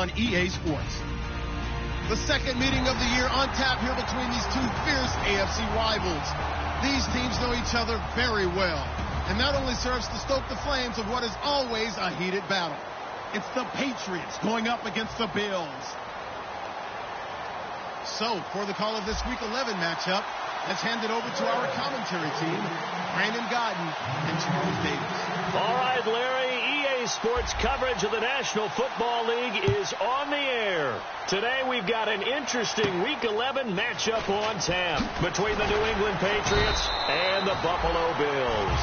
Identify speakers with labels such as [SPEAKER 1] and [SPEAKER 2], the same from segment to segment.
[SPEAKER 1] on EA Sports. The second meeting of the year on tap here between these two fierce AFC rivals. These teams know each other very well, and that only serves to stoke the flames of what is always a heated battle. It's the Patriots going up against the Bills. So, for the call of this Week 11 matchup, let's hand it over to our commentary team, Brandon Godden and Charles Davis.
[SPEAKER 2] All right, Larry, EA Sports coverage of the National Football League is on the air. Today we've got an interesting Week 11 matchup on tap between the New England Patriots and the Buffalo Bills.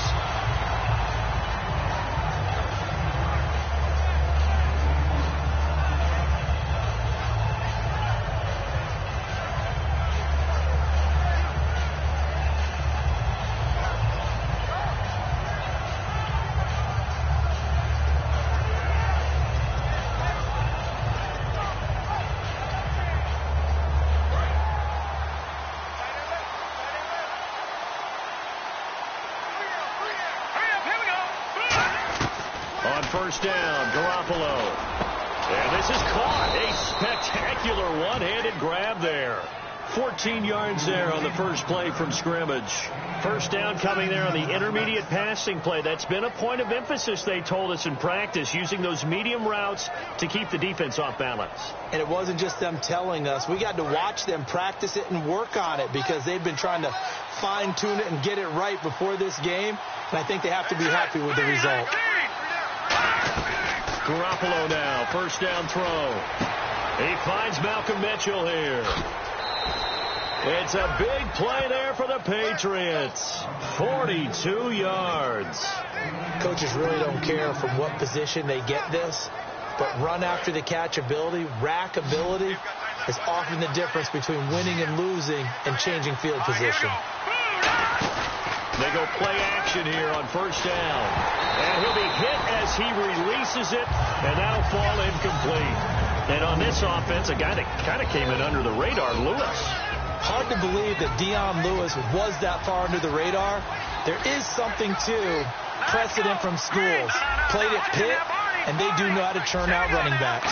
[SPEAKER 2] First down, Garoppolo. And this is caught. A spectacular one-handed grab there. 14 yards there on the first play from scrimmage. First down coming there on the intermediate passing play. That's been a point of emphasis, they told us in practice, using those medium routes to keep the defense off balance.
[SPEAKER 3] And it wasn't just them telling us. We got to watch them practice it and work on it because they've been trying to fine-tune it and get it right before this game. And I think they have to be happy with the result.
[SPEAKER 2] Garoppolo now, first down throw. He finds Malcolm Mitchell here. It's a big play there for the Patriots. 42 yards.
[SPEAKER 3] Coaches really don't care from what position they get this, but run after the catch ability, rack ability is often the difference between winning and losing and changing field position.
[SPEAKER 2] They go play action here on first down. And he'll be hit as he releases it, and that'll fall incomplete. And on this offense, a guy that kind of came in under the radar, Lewis.
[SPEAKER 3] Hard to believe that Dion Lewis was that far under the radar. There is something to precedent from schools. Played at Pitt, and they do know how to churn out running backs.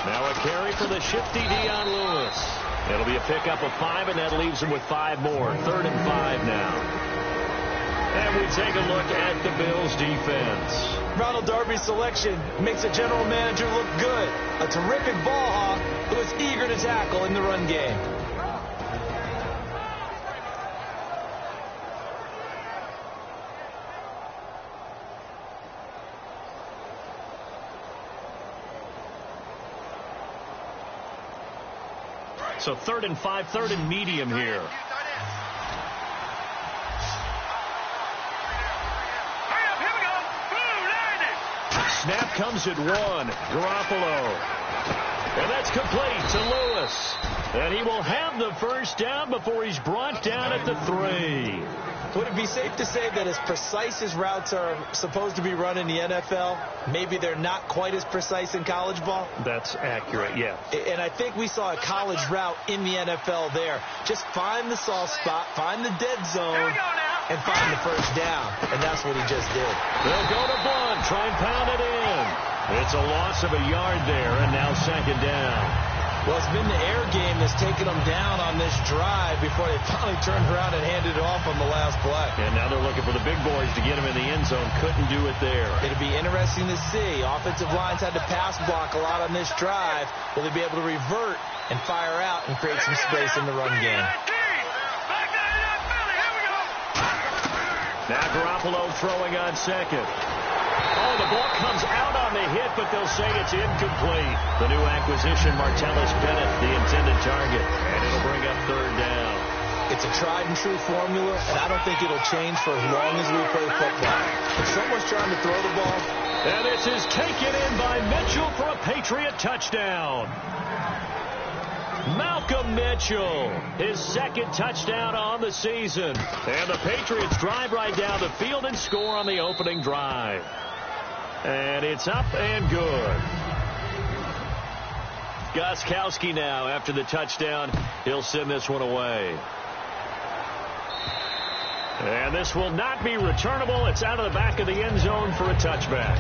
[SPEAKER 2] Now a carry for the shifty Dion Lewis. It'll be a pickup of 5, and that leaves him with 5 more. 3rd and 5 now. And we take a look at the Bills' defense.
[SPEAKER 3] Ronald Darby's selection makes a general manager look good. A terrific ball hawk who is eager to tackle in the run game.
[SPEAKER 2] So 3rd and 5, 3rd and medium here. Snap comes at 1. Garoppolo. And that's complete to Lewis. And he will have the first down before he's brought down at the 3.
[SPEAKER 3] Would it be safe to say that as precise as routes are supposed to be run in the NFL, maybe they're not quite as precise in college ball?
[SPEAKER 2] That's accurate, yeah.
[SPEAKER 3] And I think we saw a college route in the NFL there. Just find the soft spot, find the dead zone, and find the first down. And that's what he just did.
[SPEAKER 2] They'll go to Blunt, try and pound it in. It's a loss of a yard there, and now 2nd down.
[SPEAKER 3] Well, it's been the air game that's taken them down on this drive before they finally turned around and handed it off on the last play.
[SPEAKER 2] And now they're looking for the big boys to get him in the end zone. Couldn't do it there.
[SPEAKER 3] It'll be interesting to see. Offensive lines had to pass block a lot on this drive. Will they be able to revert and fire out and create some space in the run game?
[SPEAKER 2] Now Garoppolo throwing on 2nd. Oh, the ball comes out on the hit, but they'll say it's incomplete. The new acquisition, Martellus Bennett, the intended target. And it'll bring up 3rd down.
[SPEAKER 3] It's a tried-and-true formula, and I don't think it'll change for as long as we play football. If someone's trying to throw the ball...
[SPEAKER 2] And this is taken in by Mitchell for a Patriot touchdown. Malcolm Mitchell, his 2nd touchdown on the season. And the Patriots drive right down the field and score on the opening drive. And it's up and good. Gostkowski now after the touchdown. He'll send this one away. And this will not be returnable. It's out of the back of the end zone for a touchback.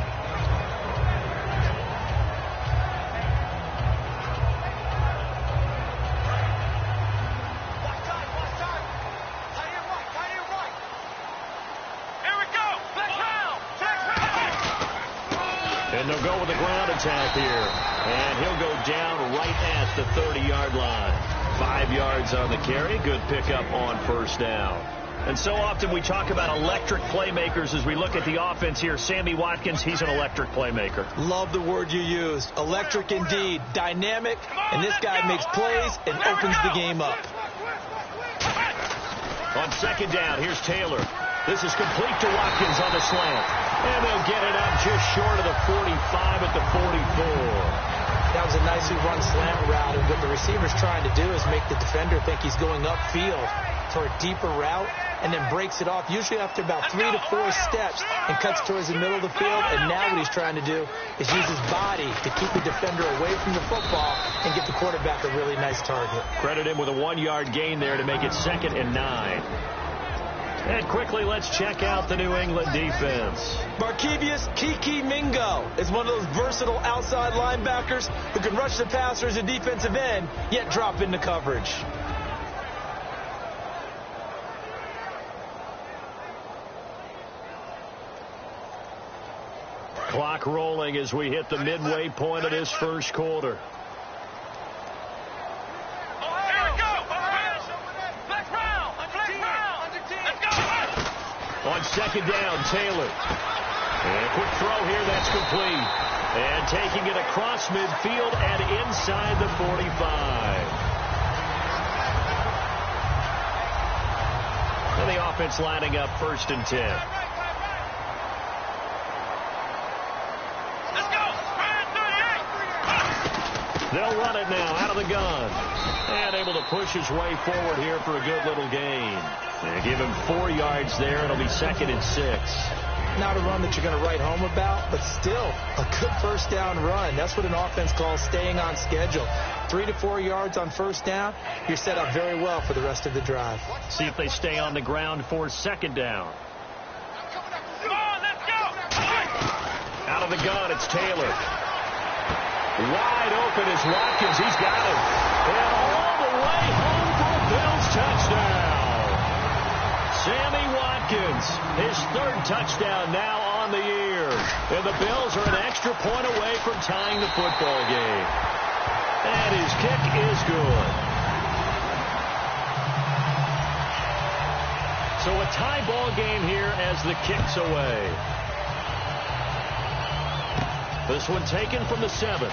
[SPEAKER 2] They'll go with the ground attack here. And he'll go down right at the 30-yard line. 5 yards on the carry. Good pickup on first down. And so often we talk about electric playmakers as we look at the offense here. Sammy Watkins, he's an electric playmaker.
[SPEAKER 3] Love the word you used. Electric indeed. Dynamic. And this guy makes plays and opens the game up.
[SPEAKER 2] On second down, here's Taylor. This is complete to Watkins on the slant. And they'll get it up just short of the 45 at the 44.
[SPEAKER 3] That was a nicely run slant route, and what the receiver's trying to do is make the defender think he's going upfield for a deeper route, and then breaks it off, usually after about 3 to 4 steps, and cuts towards the middle of the field. And now what he's trying to do is use his body to keep the defender away from the football and get the quarterback a really nice target.
[SPEAKER 2] Credit him with a 1-yard gain there to make it 2nd and 9. And quickly, let's check out the New England defense.
[SPEAKER 3] Markevius Kiki Mingo is one of those versatile outside linebackers who can rush the passer as a defensive end, yet drop into coverage.
[SPEAKER 2] Clock rolling as we hit the midway point of this first quarter. On second down, Taylor. And a quick throw here, that's complete. And taking it across midfield and inside the 45. And the offense lining up 1st and 10.
[SPEAKER 4] Let's go!
[SPEAKER 2] They'll run it now out of the gun. And able to push his way forward here for a good little gain. And give him 4 yards there. It'll be 2nd and 6.
[SPEAKER 3] Not a run that you're going to write home about, but still a good first down run. That's what an offense calls staying on schedule. 3 to 4 yards on first down, you're set up very well for the rest of the drive.
[SPEAKER 2] See if they stay on the ground for 2nd down.
[SPEAKER 4] Come on, let's go!
[SPEAKER 2] Out of the gun, it's Taylor. Wide open is Watkins. He's got him. And all the way home for a Bills touchdown. Sammy Watkins, his 3rd touchdown now on the year. And the Bills are an extra point away from tying the football game. And his kick is good. So a tie ball game here as the kick's away. This one taken from the 7.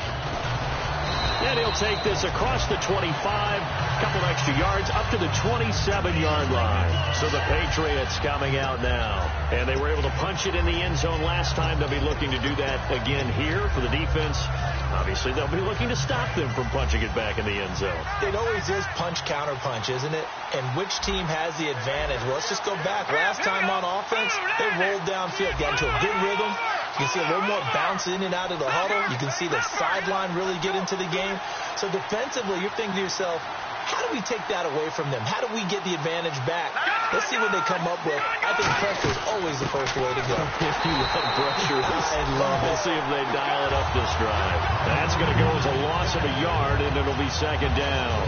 [SPEAKER 2] And he'll take this across the 25, a couple extra yards, up to the 27-yard line. So the Patriots coming out now. And they were able to punch it in the end zone last time. They'll be looking to do that again here for the defense. Obviously, they'll be looking to stop them from punching it back in the end zone.
[SPEAKER 3] It always is punch-counter-punch, isn't it? And which team has the advantage? Well, let's just go back. Last time on offense, they rolled downfield, got into a good rhythm. You can see a little more bounce in and out of the huddle. You can see the sideline really get into the game. So defensively, you're thinking to yourself, how do we take that away from them? How do we get the advantage back? Let's see what they come up with. I think pressure is always the first way to go.
[SPEAKER 2] If you love pressure,
[SPEAKER 3] I love it.
[SPEAKER 2] We'll see if they dial it up this drive. That's going to go as a loss of a yard, and it'll be 2nd down.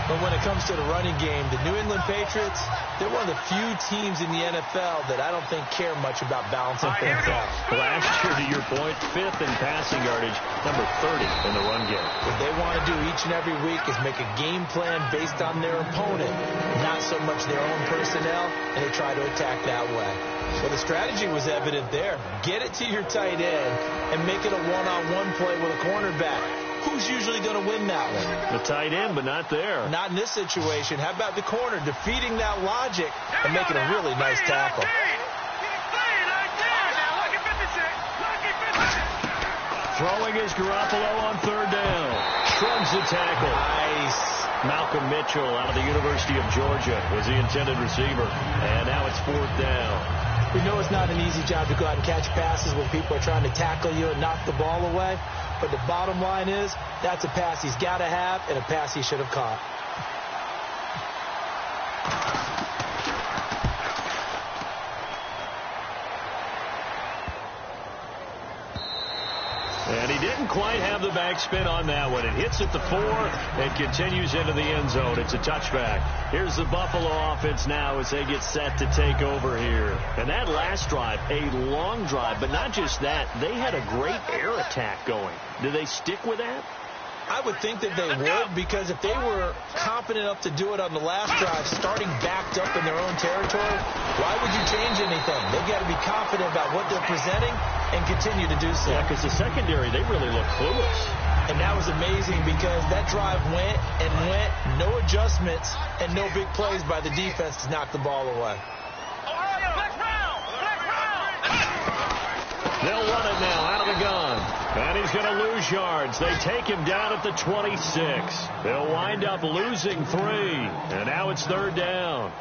[SPEAKER 3] But when it comes to the running game, the New England Patriots, they're one of the few teams in the NFL that I don't think care much about balancing things out.
[SPEAKER 2] Last year, to your point, 5th in passing yardage, number 30 in the run game.
[SPEAKER 3] What they want to do each and every week is make a game plan based on their opponent, not so much their own personnel, and they try to attack that way. Well, the strategy was evident there. Get it to your tight end and make it a one-on-one play with a cornerback. Who's usually going to win that one?
[SPEAKER 2] The tight end, but not there.
[SPEAKER 3] Not in this situation. How about the corner defeating that logic and making a really nice tackle?
[SPEAKER 2] Throwing is Garoppolo on 3rd down. Shrugs the tackle.
[SPEAKER 3] Nice.
[SPEAKER 2] Malcolm Mitchell out of the University of Georgia was the intended receiver. And now it's 4th down.
[SPEAKER 3] We know it's not an easy job to go out and catch passes when people are trying to tackle you and knock the ball away. But the bottom line is, that's a pass he's got to have and a pass he should have caught.
[SPEAKER 2] And he didn't quite have the backspin on that one. It hits at the 4 and continues into the end zone. It's a touchback. Here's the Buffalo offense now as they get set to take over here. And that last drive, a long drive, but not just that. They had a great air attack going. Do they stick with that?
[SPEAKER 3] I would think that they would, because if they were confident enough to do it on the last drive, starting backed up in their own territory, why would you change anything? They've got to be confident about what they're presenting and continue to do so.
[SPEAKER 2] Yeah, because the secondary, they really look clueless.
[SPEAKER 3] And that was amazing because that drive went and went, no adjustments, and no big plays by the defense to knock the ball away.
[SPEAKER 2] They'll run it now out of the gun. And he's going to lose yards. They take him down at the 26. They'll wind up losing 3. And now it's 3rd down.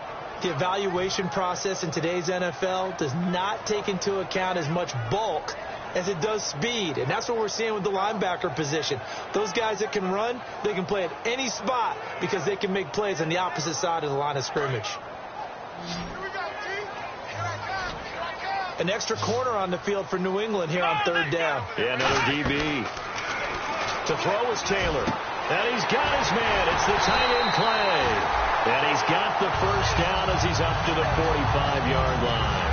[SPEAKER 3] The evaluation process in today's NFL does not take into account as much bulk as it does speed. And that's what we're seeing with the linebacker position. Those guys that can run, they can play at any spot because they can make plays on the opposite side of the line of scrimmage. An extra corner on the field for New England here on 3rd down.
[SPEAKER 2] Yeah, another DB. To throw is Taylor. And he's got his man. It's the tight end play. And he's got the first down as he's up to the 45-yard line.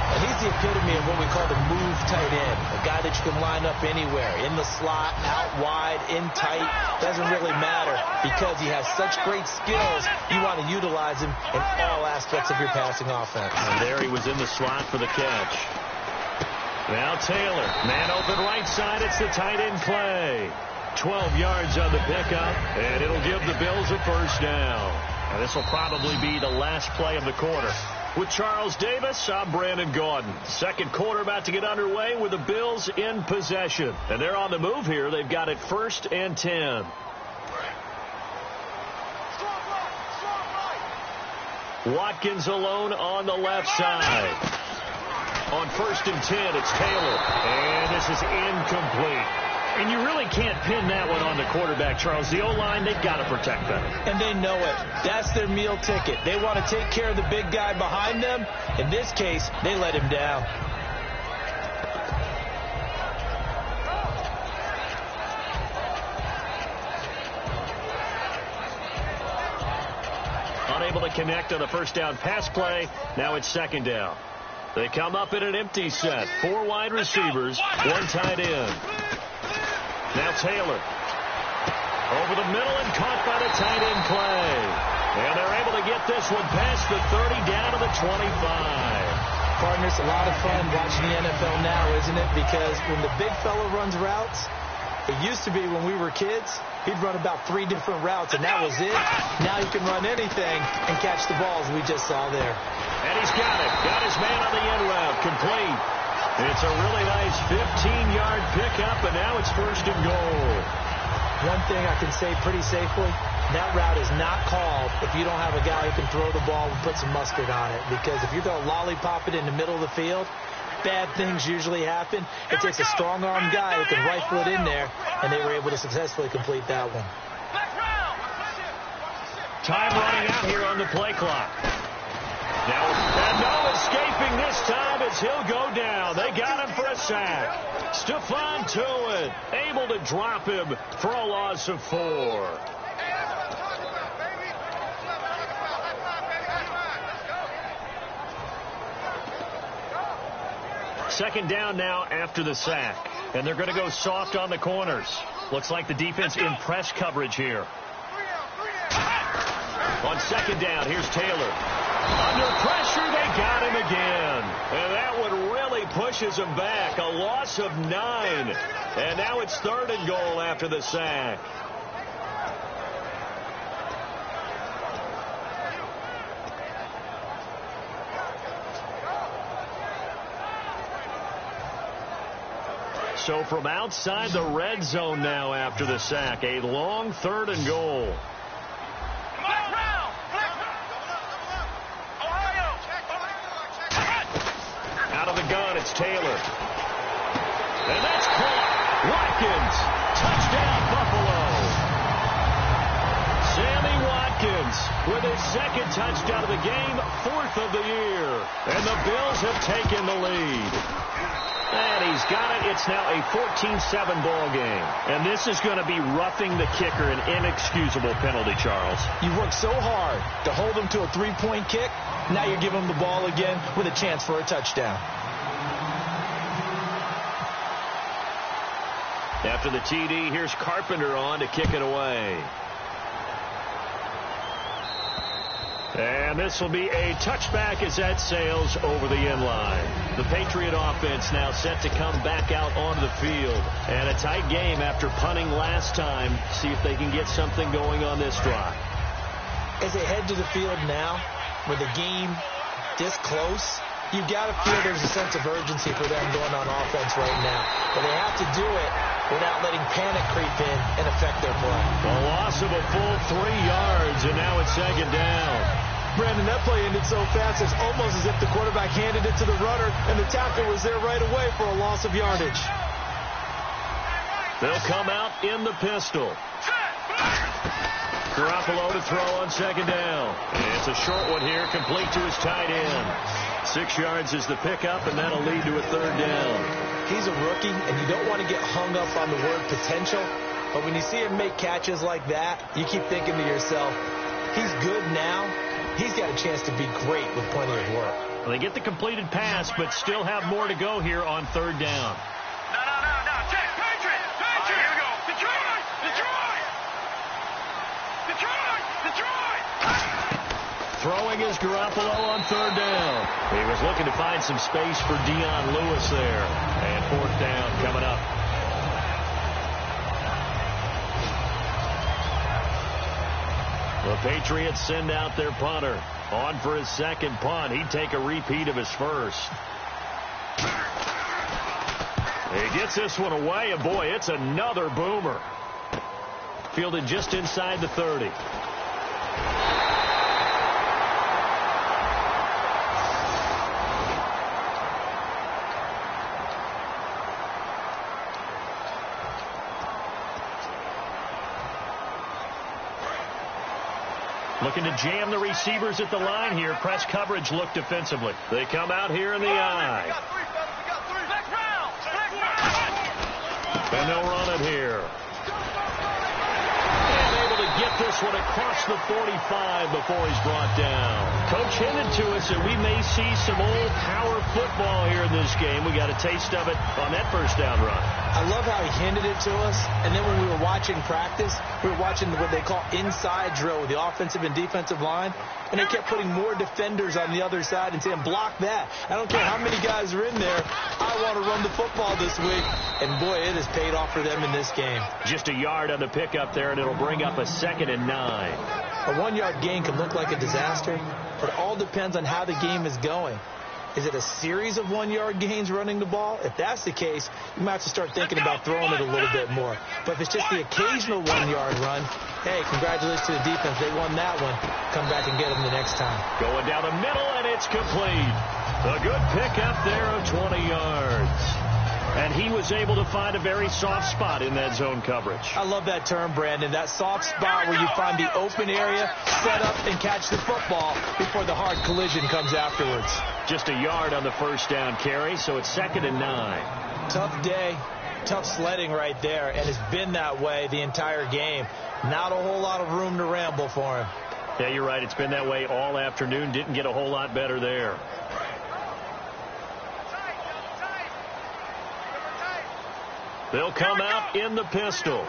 [SPEAKER 3] And he's the epitome of what we call the move tight end. A guy that you can line up anywhere. In the slot, out wide, in tight. Doesn't really matter because he has such great skills. You want to utilize him in all aspects of your passing offense.
[SPEAKER 2] And there he was in the slot for the catch. Now Taylor. Man open right side. It's the tight end play. 12 yards on the pickup. And it'll give the Bills a first down. And this will probably be the last play of the quarter. With Charles Davis, I'm Brandon Gaudin. Second quarter about to get underway with the Bills in possession. And they're on the move here. They've got it 1st and 10. Watkins alone on the left side. On 1st and 10, it's Taylor. And this is incomplete. And you really can't pin that one on the quarterback, Charles. The O-line, they've got to protect that.
[SPEAKER 3] And they know it. That's their meal ticket. They want to take care of the big guy behind them. In this case, they let him down.
[SPEAKER 2] Unable to connect on the first down pass play. Now it's 2nd down. They come up in an empty set. 4 wide receivers, 1 tight end. Now Taylor. Over the middle and caught by the tight end play. And they're able to get this one past the 30 down to the 25.
[SPEAKER 3] Partners, a lot of fun watching the NFL now, isn't it? Because when the big fella runs routes, it used to be when we were kids, he'd run about 3 different routes, and that was it. Now you can run anything and catch the balls we just saw there.
[SPEAKER 2] And he's got it. Got his man on the end route. Complete. It's a really nice 15-yard pickup, and now it's 1st and goal.
[SPEAKER 3] One thing I can say pretty safely, that route is not called if you don't have a guy who can throw the ball and put some mustard on it. Because if you're going to lollipop it in the middle of the field, bad things usually happen. It takes a strong-armed guy who can rifle it in there, and they were able to successfully complete that one.
[SPEAKER 2] Time running out here on the play clock. Now, and no escaping this time as he'll go down. They got him for a sack. Stephon Tuitt able to drop him for a loss of 4. 2nd down now after the sack. And they're going to go soft on the corners. Looks like the defense in press coverage here. On 2nd down, here's Taylor. Under pressure, they got him again. And that one really pushes him back. A loss of 9. And now it's 3rd and goal after the sack. So from outside the red zone now after the sack, a long 3rd and goal. Out of the gun, it's Taylor. And that's caught. Watkins. Touchdown, Buffalo. Sammy Watkins with his 2nd touchdown of the game, 4th of the year. And the Bills have taken the lead. And he's got it. It's now a 14-7 ball game. And this is going to be roughing the kicker, an inexcusable penalty, Charles.
[SPEAKER 3] You worked so hard to hold him to a three-point kick. Now you're giving him the ball again with a chance for a touchdown.
[SPEAKER 2] After the TD, here's Carpenter on to kick it away. And this will be a touchback as that sails over the end line. The Patriot offense now set to come back out onto the field. And a tight game after punting last time. See if they can get something going on this drive.
[SPEAKER 3] As they head to the field now, with the game this close, you've got to feel there's a sense of urgency for them going on offense right now. But they have to do it without letting panic creep in and affect their play.
[SPEAKER 2] A loss of a full 3 yards, and now it's second down.
[SPEAKER 3] Brandon, that play ended so fast, it's almost as if the quarterback handed it to the runner, and the tackle was there right away for a loss of yardage.
[SPEAKER 2] They'll come out in the pistol. Garoppolo to throw on second down. And it's a short one here, complete to his tight end. 6 yards is the pickup, and that'll lead to a third down.
[SPEAKER 3] He's a rookie, and you don't want to get hung up on the word potential. But when you see him make catches like that, you keep thinking to yourself, he's good now. He's got a chance to be great with plenty of work.
[SPEAKER 2] Well, they get the completed pass, but still have more to go here on third down.
[SPEAKER 4] No. Check. Patriot. Here we go. Detroit.
[SPEAKER 2] Throwing is Garoppolo on third down. He was looking to find some space for Dion Lewis there. And fourth down coming up. The Patriots send out their punter. On for his second punt. He'd take a repeat of his first. He gets this one away, and boy, it's another boomer. Fielded just inside the 30. Looking to jam the receivers at the line here. Press coverage look defensively. They come out here in the eye. And they'll run it here. And able to get this one across the 45 before he's brought down. Coach hinted to us that we may see some old power football here in this game. We got a taste of it on that first down run.
[SPEAKER 3] I love how he hinted it to us, and then when we were watching practice, we were watching what they call inside drill with the offensive and defensive line, and they kept putting more defenders on the other side and saying, block that. I don't care how many guys are in there. I want to run the football this week, and boy, it has paid off for them in this game.
[SPEAKER 2] Just a yard on the pickup there, and it'll bring up a 2nd and 9.
[SPEAKER 3] A 1-yard gain can look like a disaster, but it all depends on how the game is going. Is it a series of 1-yard gains running the ball? If that's the case, you might have to start thinking about throwing it a little bit more. But if it's just the occasional 1-yard run, hey, congratulations to the defense. They won that one. Come back and get them the next time.
[SPEAKER 2] Going down the middle, and it's complete. A good pickup there of 20 yards. And he was able to find a very soft spot in that zone coverage.
[SPEAKER 3] I love that term, Brandon. That soft spot where you find the open area, set up, and catch the football before the hard collision comes afterwards.
[SPEAKER 2] Just a yard on the first down carry, so it's 2nd and 9.
[SPEAKER 3] Tough day, tough sledding right there, and it's been that way the entire game. Not a whole lot of room to ramble for him.
[SPEAKER 2] Yeah, you're right. It's been that way all afternoon. Didn't get a whole lot better there. They'll come out in the pistol.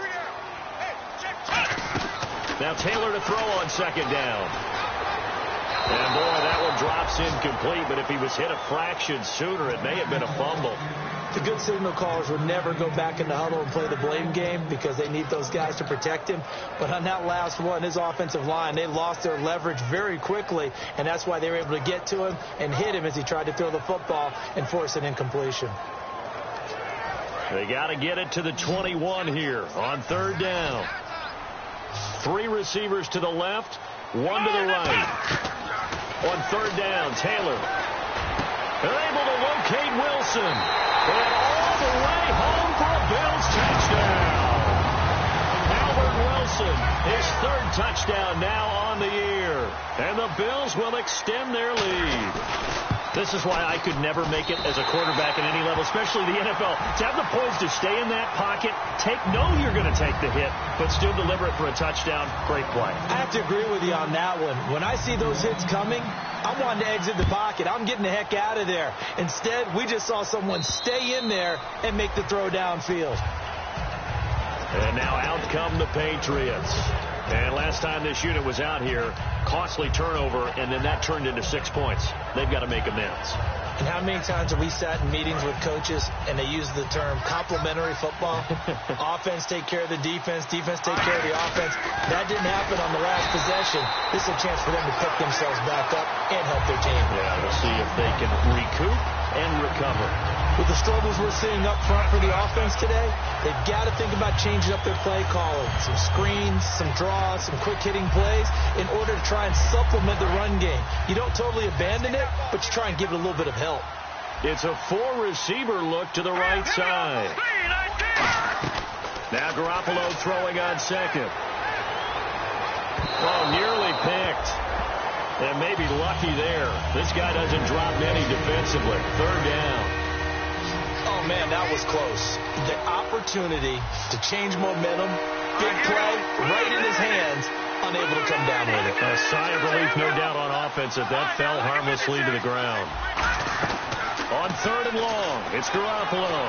[SPEAKER 2] Now Taylor to throw on second down. And boy, that one drops incomplete, but if he was hit a fraction sooner, it may have been a fumble.
[SPEAKER 3] The good signal callers would never go back in the huddle and play the blame game because they need those guys to protect him. But on that last one, his offensive line, they lost their leverage very quickly, and that's why they were able to get to him and hit him as he tried to throw the football and force an incompletion.
[SPEAKER 2] They got to get it to the 21 here on third down. 3 receivers to the left, 1 to the right. On third down, Taylor. They're able to locate Wilson. And all the way home for a Bills touchdown. Albert Wilson, his 3rd touchdown now on the year. And the Bills will extend their lead. This is why I could never make it as a quarterback at any level, especially the NFL. To have the poise to stay in that pocket, know you're going to take the hit, but still deliver it for a touchdown, great play.
[SPEAKER 3] I have to agree with you on that one. When I see those hits coming, I'm wanting to exit the pocket. I'm getting the heck out of there. Instead, we just saw someone stay in there and make the throw downfield.
[SPEAKER 2] And now out come the Patriots. And last time this unit was out here, costly turnover, and then that turned into 6 points. They've got to make amends.
[SPEAKER 3] And how many times have we sat in meetings with coaches and they use the term complementary football? Offense take care of the defense, defense take care of the offense. That didn't happen on the last possession. This is a chance for them to pick themselves back up and help their team.
[SPEAKER 2] Yeah, we'll see if they can recoup and recover.
[SPEAKER 3] With the struggles we're seeing up front for the offense today, they've got to think about changing up their play calling. Some screens, some draws, some quick-hitting plays in order to try and supplement the run game. You don't totally abandon it, but you try and give it a little bit of help.
[SPEAKER 2] It's a 4-receiver look to the right side. Now Garoppolo throwing on second. Oh, nearly picked. And maybe lucky there. This guy doesn't drop many defensively. Third down.
[SPEAKER 3] Oh, man, that was close. The opportunity to change momentum, big play, right in his hands, unable to come down with it.
[SPEAKER 2] A sigh of relief, no doubt, on offense if that fell harmlessly to the ground. On third and long, it's Garoppolo.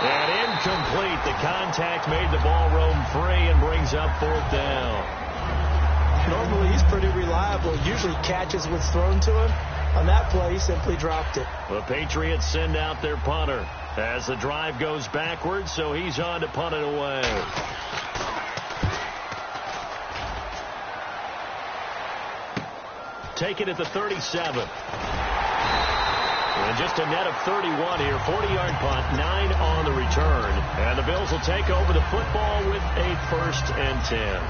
[SPEAKER 2] And incomplete. The contact made the ball roam free and brings up fourth down.
[SPEAKER 3] Normally, he's pretty reliable. Usually catches what's thrown to him. On that play, he simply dropped it.
[SPEAKER 2] The Patriots send out their punter as the drive goes backwards, so he's on to punt it away. Take it at the 37. And just a net of 31 here. 40-yard punt, 9 on the return. And the Bills will take over the football with a 1st and 10.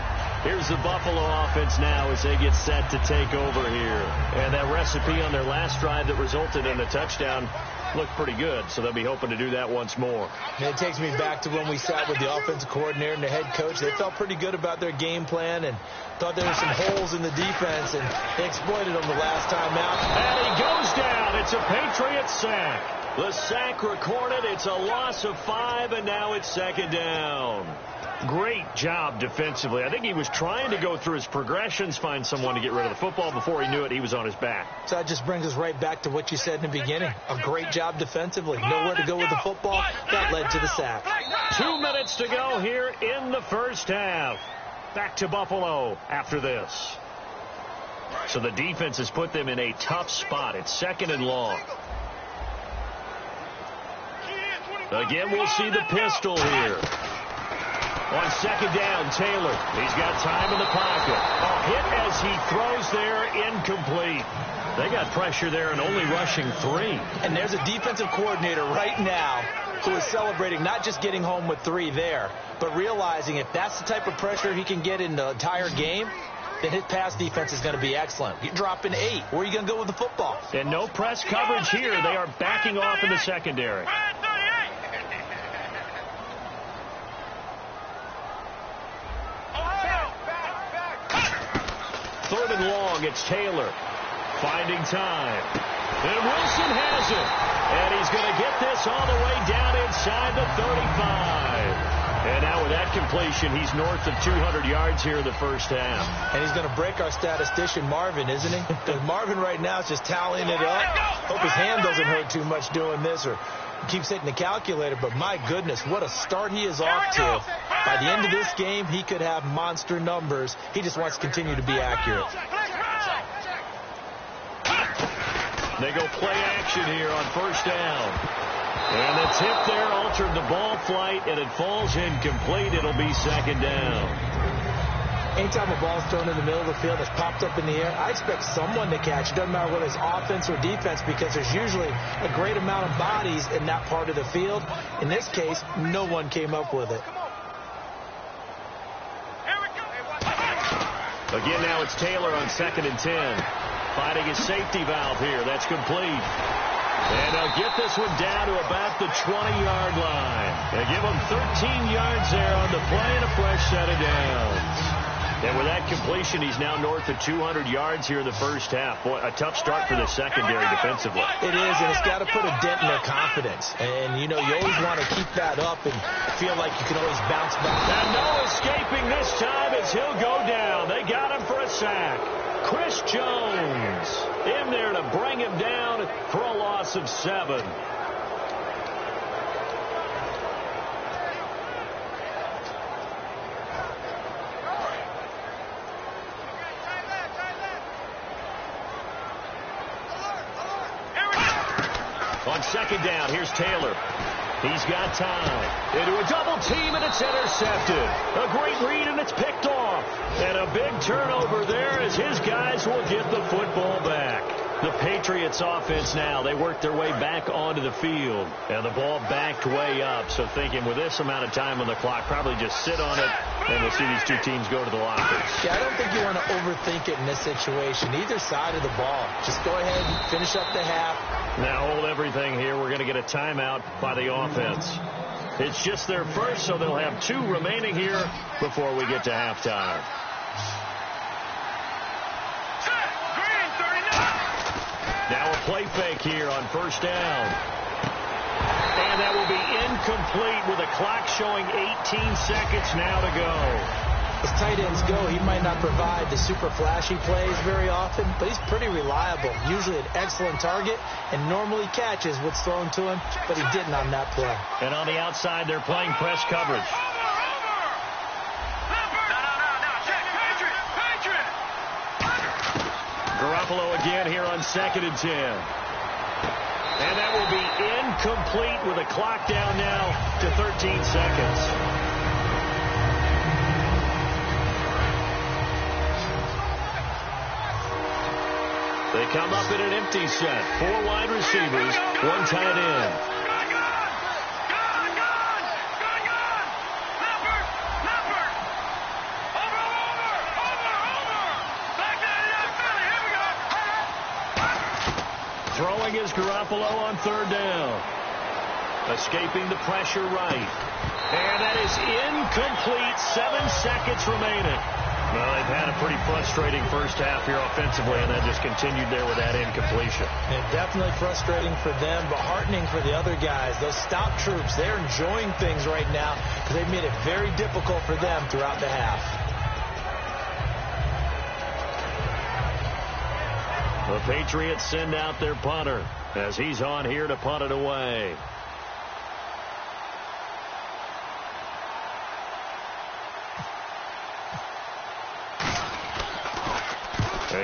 [SPEAKER 2] Here's the Buffalo offense now as they get set to take over here. And that recipe on their last drive that resulted in a touchdown looked pretty good, so they'll be hoping to do that once more.
[SPEAKER 3] And it takes me back to when we sat with the offensive coordinator and the head coach. They felt pretty good about their game plan and thought there were some holes in the defense, and they exploited them the last time out.
[SPEAKER 2] And he goes down. It's a Patriots sack. The sack recorded. It's a loss of 5, and now it's 2nd down. Great job defensively. I think he was trying to go through his progressions, find someone to get rid of the football. Before he knew it, he was on his back.
[SPEAKER 3] So that just brings us right back to what you said in the beginning. A great job defensively. Nowhere to go with the football. That led to the sack.
[SPEAKER 2] 2 minutes to go here in the first half. Back to Buffalo after this. So the defense has put them in a tough spot. It's 2nd and long. Again, we'll see the pistol here. On 2nd down, Taylor. He's got time in the pocket. A hit as he throws there, incomplete. They got pressure there and only rushing 3.
[SPEAKER 3] And there's a defensive coordinator right now who is celebrating not just getting home with 3 there, but realizing if that's the type of pressure he can get in the entire game, then his pass defense is going to be excellent. You're dropping 8. Where are you going to go with the football?
[SPEAKER 2] And no press coverage here. They are backing off in the secondary. Third and long, it's Taylor finding time. And Wilson has it. And he's going to get this all the way down inside the 35. And now with that completion, he's north of 200 yards here in the first half.
[SPEAKER 3] And he's going to break our statistician, Marvin, isn't he? Because Marvin right now is just tallying it up. Hope his hand doesn't hurt too much doing this or keeps hitting the calculator. But my goodness, what a start he is off to. By the end of this game, he could have monster numbers. He just wants to continue to be accurate.
[SPEAKER 2] They go play action here on 1st down. And the tip there altered the ball flight, and it falls incomplete. It'll be 2nd down.
[SPEAKER 3] Anytime a ball's thrown in the middle of the field that's popped up in the air, I expect someone to catch. It doesn't matter whether it's offense or defense, because there's usually a great amount of bodies in that part of the field. In this case, no one came up with it.
[SPEAKER 2] Again, now it's Taylor on 2nd and 10. Finding his safety valve here. That's complete. And they'll get this one down to about the 20-yard line. They give him 13 yards there on the play and a fresh set of downs. And with that completion, he's now north of 200 yards here in the first half. Boy, a tough start for the secondary defensively.
[SPEAKER 3] It is, and it's got to put a dent in their confidence. And, you know, you always want to keep that up and feel like you can always bounce back.
[SPEAKER 2] And no escaping this time as he'll go down. They got him for a sack. Chris Jones in there to bring him down for a loss of 7. On second down, here's Taylor. He's got time. Into a double team, and it's intercepted. A great read, and it's picked off. And a big turnover there as his guys will get the football back. The Patriots offense now, they work their way back onto the field. And the ball backed way up. So thinking with this amount of time on the clock, probably just sit on it, and we'll see these two teams go to the lockers.
[SPEAKER 3] Yeah, I don't think you want to overthink it in this situation. Either side of the ball. Just go ahead and finish up the half.
[SPEAKER 2] Now hold everything here. We're going to get a timeout by the offense. It's just their first, so they'll have 2 remaining here before we get to halftime. Now a play fake here on first down. And that will be incomplete with a clock showing 18 seconds now to go.
[SPEAKER 3] As tight ends go, he might not provide the super flashy plays very often, but he's pretty reliable. Usually an excellent target and normally catches what's thrown to him, but he didn't on that play.
[SPEAKER 2] And on the outside, they're playing press coverage. Garoppolo again here on 2nd and 10. And that will be incomplete with a clock down now to 13 seconds. They come up in an empty set. 4 wide receivers, 1 tight end. Throwing is Garoppolo on 3rd down. Escaping the pressure right. And that is incomplete. 7 seconds remaining. Well, they've had a pretty frustrating first half here offensively, and that just continued there with that incompletion.
[SPEAKER 3] And definitely frustrating for them, but heartening for the other guys. Those stop troops, they're enjoying things right now because they've made it very difficult for them throughout the half.
[SPEAKER 2] The Patriots send out their punter as he's on here to punt it away.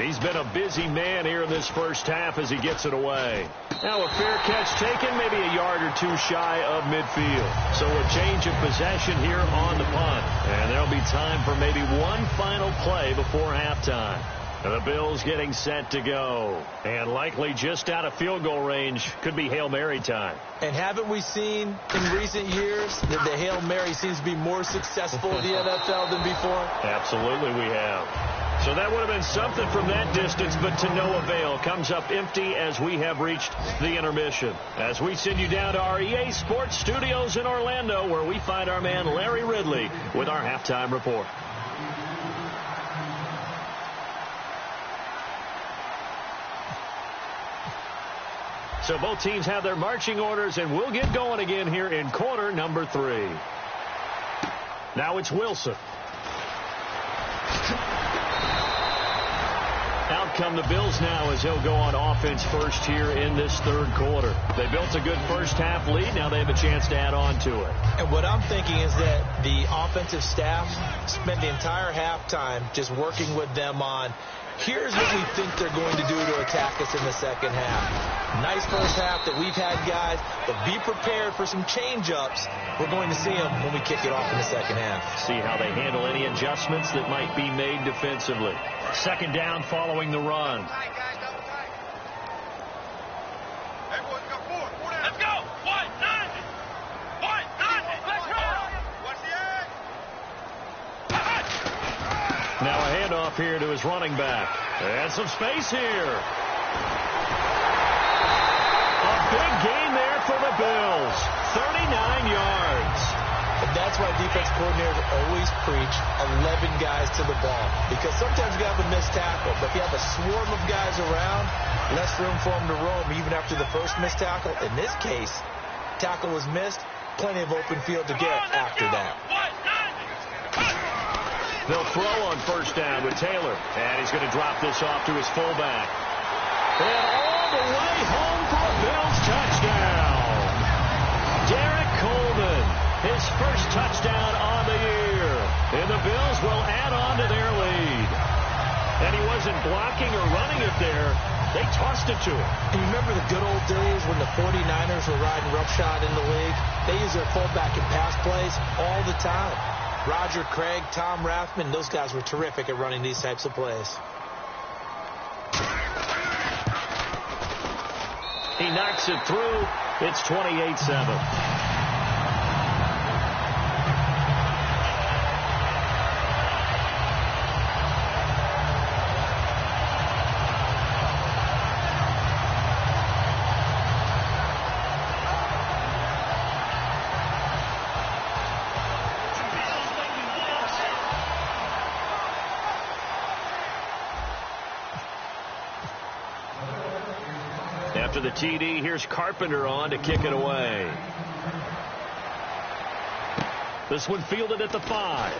[SPEAKER 2] He's been a busy man here in this first half as he gets it away. Now a fair catch taken, maybe a yard or 2 shy of midfield. So a change of possession here on the punt. And there'll be time for maybe one final play before halftime. The Bills getting set to go. And likely just out of field goal range. Could be Hail Mary time.
[SPEAKER 3] And haven't we seen in recent years that the Hail Mary seems to be more successful in the NFL than before?
[SPEAKER 2] Absolutely we have. So that would have been something from that distance, but to no avail. Comes up empty as we have reached the intermission. As we send you down to our EA Sports Studios in Orlando, where we find our man Larry Ridley with our halftime report. So both teams have their marching orders, and we'll get going again here in quarter number 3. Now it's Wilson. Out come the Bills now as they'll go on offense first here in this 3rd quarter. They built a good first half lead. Now they have a chance to add on to it.
[SPEAKER 3] And what I'm thinking is that the offensive staff spent the entire halftime just working with them on, here's what we think they're going to do to attack us in the second half. Nice first half that we've had, guys, but be prepared for some change-ups. We're going to see them when we kick it off in the second half.
[SPEAKER 2] See how they handle any adjustments that might be made defensively. 2nd down following the run.
[SPEAKER 4] Let's go. 1-9. Let's go. What's the edge?
[SPEAKER 2] Now a handoff here to his running back. And some space here. A big gain there for the Bills. 39 yards.
[SPEAKER 3] That's why defense coordinators always preach 11 guys to the ball. Because sometimes you have a missed tackle, but if you have a swarm of guys around, less room for them to roam even after the first missed tackle. In this case, tackle was missed, plenty of open field to get after that.
[SPEAKER 2] They'll throw on first down with Taylor. And he's going to drop this off to his fullback. And all the way home for a Bills touchdown. Derek Coleman, his first touchdown on the year. And the Bills will add on to their lead. And he wasn't blocking or running it there. They tossed it to him.
[SPEAKER 3] And you remember the good old days when the 49ers were riding roughshod in the league? They use their fullback in pass plays all the time. Roger Craig, Tom Rathman, those guys were terrific at running these types of plays.
[SPEAKER 2] He knocks it through. It's 28-7. After the TD, here's Carpenter on to kick it away. This one fielded at the 5.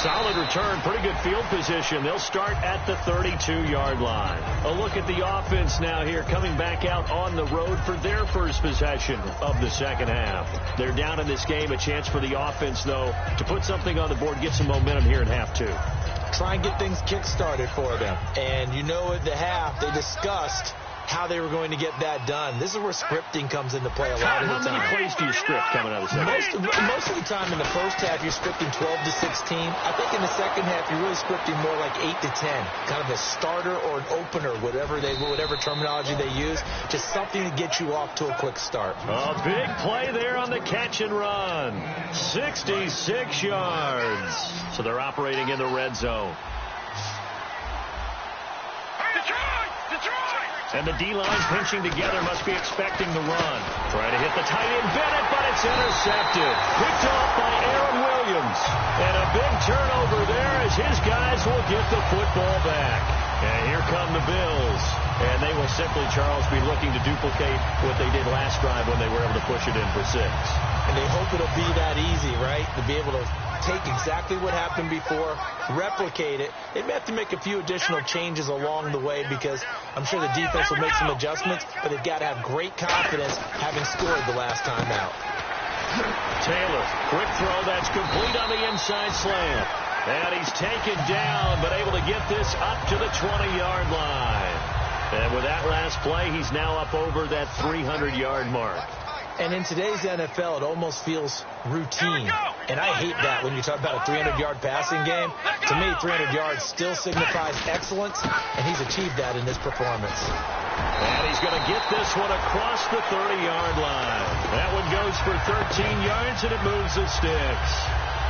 [SPEAKER 2] Solid return, pretty good field position. They'll start at the 32-yard line. A look at the offense now here, coming back out on the road for their first possession of the second half. They're down in this game. A chance for the offense, though, to put something on the board, get some momentum here in half 2.
[SPEAKER 3] Try and get things kick-started for them. And you know at the half, they discussed how they were going to get that done. This is where scripting comes into play a lot of the time.
[SPEAKER 2] How many plays do you script coming out of the second half?
[SPEAKER 3] Most of the time in the first half, you're scripting 12 to 16. I think in the second half, you're really scripting more like 8 to 10. Kind of a starter or an opener, whatever terminology they use. Just something to get you off to a quick start.
[SPEAKER 2] A big play there on the catch and run. 66 yards. So they're operating in the red zone. And the D-line's pinching together, must be expecting the run. Trying to hit the tight end Bennett, but it's intercepted. Picked off by Aaron Williams. And a big turnover there as his guys will get the football back. And here come the Bills. And they will simply, Charles, be looking to duplicate what they did last drive when they were able to push it in for 6.
[SPEAKER 3] And they hope it'll be that easy, right? To be able to take exactly what happened before, replicate it. They may have to make a few additional changes along the way because I'm sure the defense will make some adjustments, but they've got to have great confidence having scored the last time out.
[SPEAKER 2] Taylor, quick throw that's complete on the inside slant. And he's taken down, but able to get this up to the 20-yard line. And with that last play, he's now up over that 300-yard mark.
[SPEAKER 3] And in today's NFL, it almost feels routine. And I hate that when you talk about a 300-yard passing game. To me, 300 yards still signifies excellence, and he's achieved that in this performance.
[SPEAKER 2] And he's going to get this one across the 30-yard line. That one goes for 13 yards, and it moves the sticks.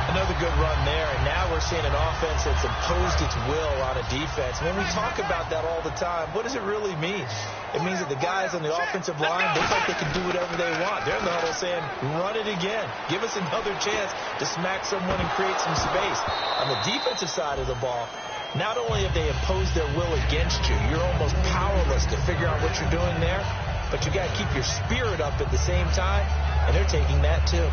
[SPEAKER 3] Another good run there, and now we're seeing an offense that's imposed its will on a defense. When we talk about that all the time, what does it really mean? It means that the guys on the offensive line look like they can do whatever they want. They're in the huddle saying, run it again. Give us another chance to smack someone and create some space. On the defensive side of the ball, not only have they imposed their will against you, you're almost powerless to figure out what you're doing there, but you got to keep your spirit up at the same time, and they're taking that too.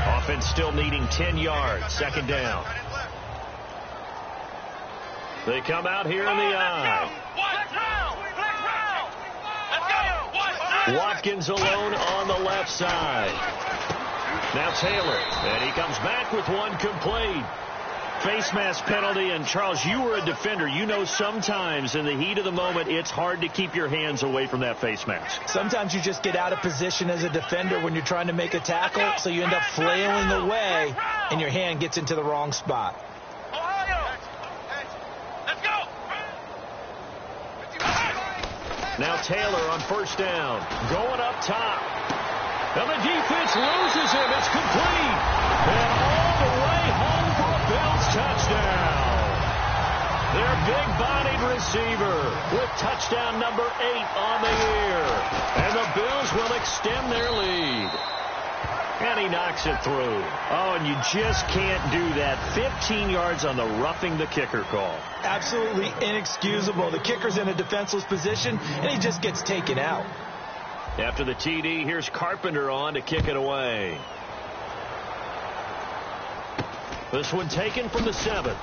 [SPEAKER 2] Offense still needing 10 yards. Second down. They come out here in the eye. Watkins alone on the left side. Now Taylor. And he comes back with one complete. Face mask penalty, and Charles, you were a defender. You know sometimes in the heat of the moment, it's hard to keep your hands away from that face mask.
[SPEAKER 3] Sometimes you just get out of position as a defender when you're trying to make a tackle, so you end up flailing away, and your hand gets into the wrong spot.
[SPEAKER 2] Now Taylor on first down, going up top. And the defense loses him. It's complete. And all the way home for a Bills touchdown. Their big-bodied receiver with touchdown number 8 on the year. And the Bills will extend their lead. And he knocks it through. Oh, and you just can't do that. 15 yards on the roughing the kicker call.
[SPEAKER 3] Absolutely inexcusable. The kicker's in a defenseless position, and he just gets taken out.
[SPEAKER 2] After the TD, here's Carpenter on to kick it away. This one taken from the 7.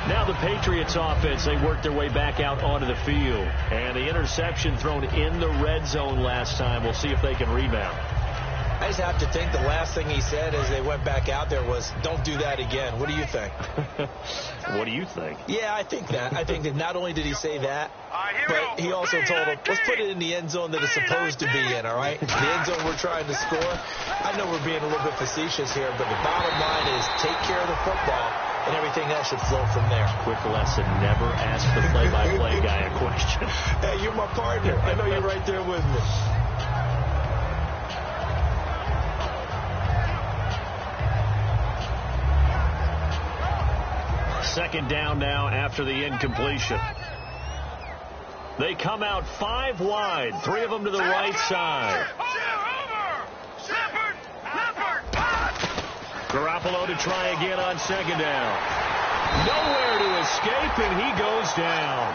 [SPEAKER 2] Now the Patriots offense, they worked their way back out onto the field. And the interception thrown in the red zone last time. We'll see if they can rebound.
[SPEAKER 3] I just have to think the last thing he said as they went back out there was, don't do that again. What do you think?
[SPEAKER 2] What do you think?
[SPEAKER 3] Yeah, I think that. I think that not only did he say that, but he also told them, let's put it in the end zone that it's supposed to be in, all right? The end zone we're trying to score. I know we're being a little bit facetious here, but the bottom line is take care of the football, and everything else should flow from there.
[SPEAKER 2] Quick lesson, never ask the play-by-play guy a question.
[SPEAKER 3] Hey, you're my partner. I know you're right there with me.
[SPEAKER 2] Second down now after the incompletion. They come out 5 wide, 3 of them to the right side. Garoppolo to try again on second down. Nowhere to escape, and he goes down.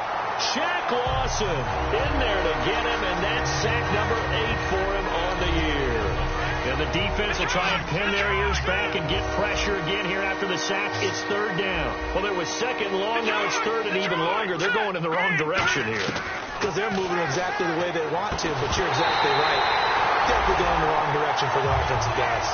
[SPEAKER 2] Shaq Lawson in there to get him, and that's sack number 8 for him on the year. And the defense will try and pin their ears back and get pressure again here after the sack. It's third down. Well, there was second long. Now it's third and even longer. They're going in the wrong direction here.
[SPEAKER 3] Because they're moving exactly the way they want to, but you're exactly right. Definitely going in the wrong direction for the offensive guys.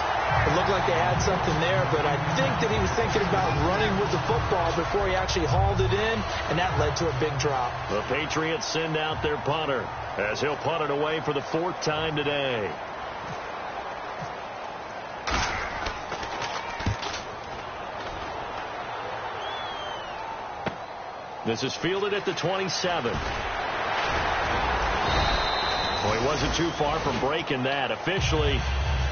[SPEAKER 3] It looked like they had something there, but I think that he was thinking about running with the football before he actually hauled it in, and that led to a big drop.
[SPEAKER 2] The Patriots send out their punter as he'll punt it away for the 4th time today. This is fielded at the 27. Well, he wasn't too far from breaking that. Officially,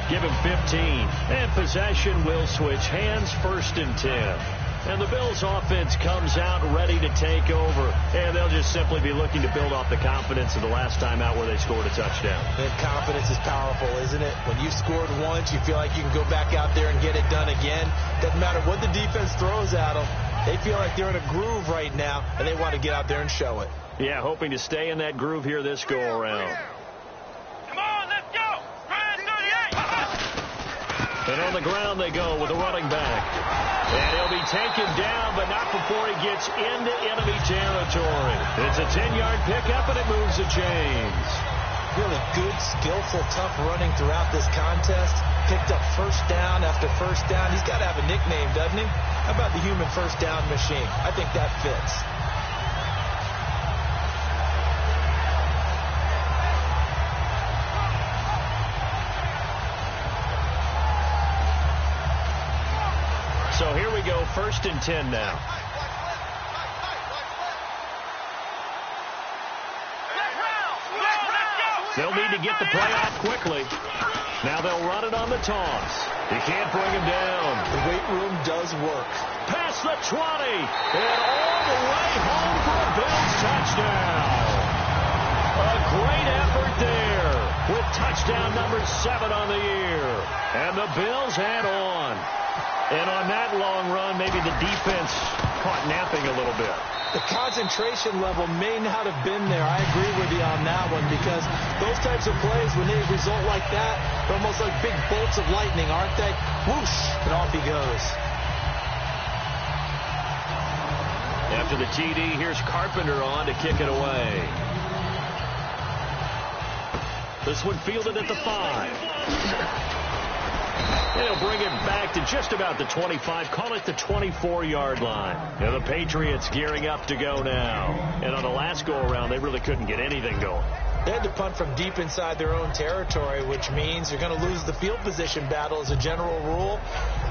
[SPEAKER 2] give him 15. And possession will switch hands, 1st and 10. And the Bills offense comes out ready to take over. And they'll just simply be looking to build off the confidence of the last time out where they scored a touchdown.
[SPEAKER 3] And confidence is powerful, isn't it? When you scored once, you feel like you can go back out there and get it done again. Doesn't matter what the defense throws at them. They feel like they're in a groove right now, and they want to get out there and show it.
[SPEAKER 2] Yeah, hoping to stay in that groove here this go-around.
[SPEAKER 4] Come on, let's go. Run 38.
[SPEAKER 2] And on the ground they go with a running back. And he'll be taken down, but not before he gets into enemy territory. It's a 10-yard pickup, and it moves the chains.
[SPEAKER 3] Really good, skillful, tough running throughout this contest. Picked up first down after first down. He's got to have a nickname, doesn't he? How about the human first down machine? I think that fits.
[SPEAKER 2] So here we go, 1st and 10 now. They'll need to get the play off quickly. Now they'll run it on the toss. You can't bring him down.
[SPEAKER 3] The weight room does work.
[SPEAKER 2] Past the 20. And all the way home for a Bills touchdown. A great effort there with touchdown number 7 on the year. And the Bills head on. And on that long run, maybe the defense caught napping a little bit.
[SPEAKER 3] The concentration level may not have been there. I agree with you on that one, because those types of plays, when they result like that, they're almost like big bolts of lightning, aren't they? Whoosh, and off he goes.
[SPEAKER 2] After the TD, here's Carpenter on to kick it away. This one fielded at the 5. They'll bring it back to just about the 25. Call it the 24-yard line. And the Patriots gearing up to go now. And on the last go-around, they really couldn't get anything going.
[SPEAKER 3] They had to punt from deep inside their own territory, which means you're going to lose the field position battle as a general rule.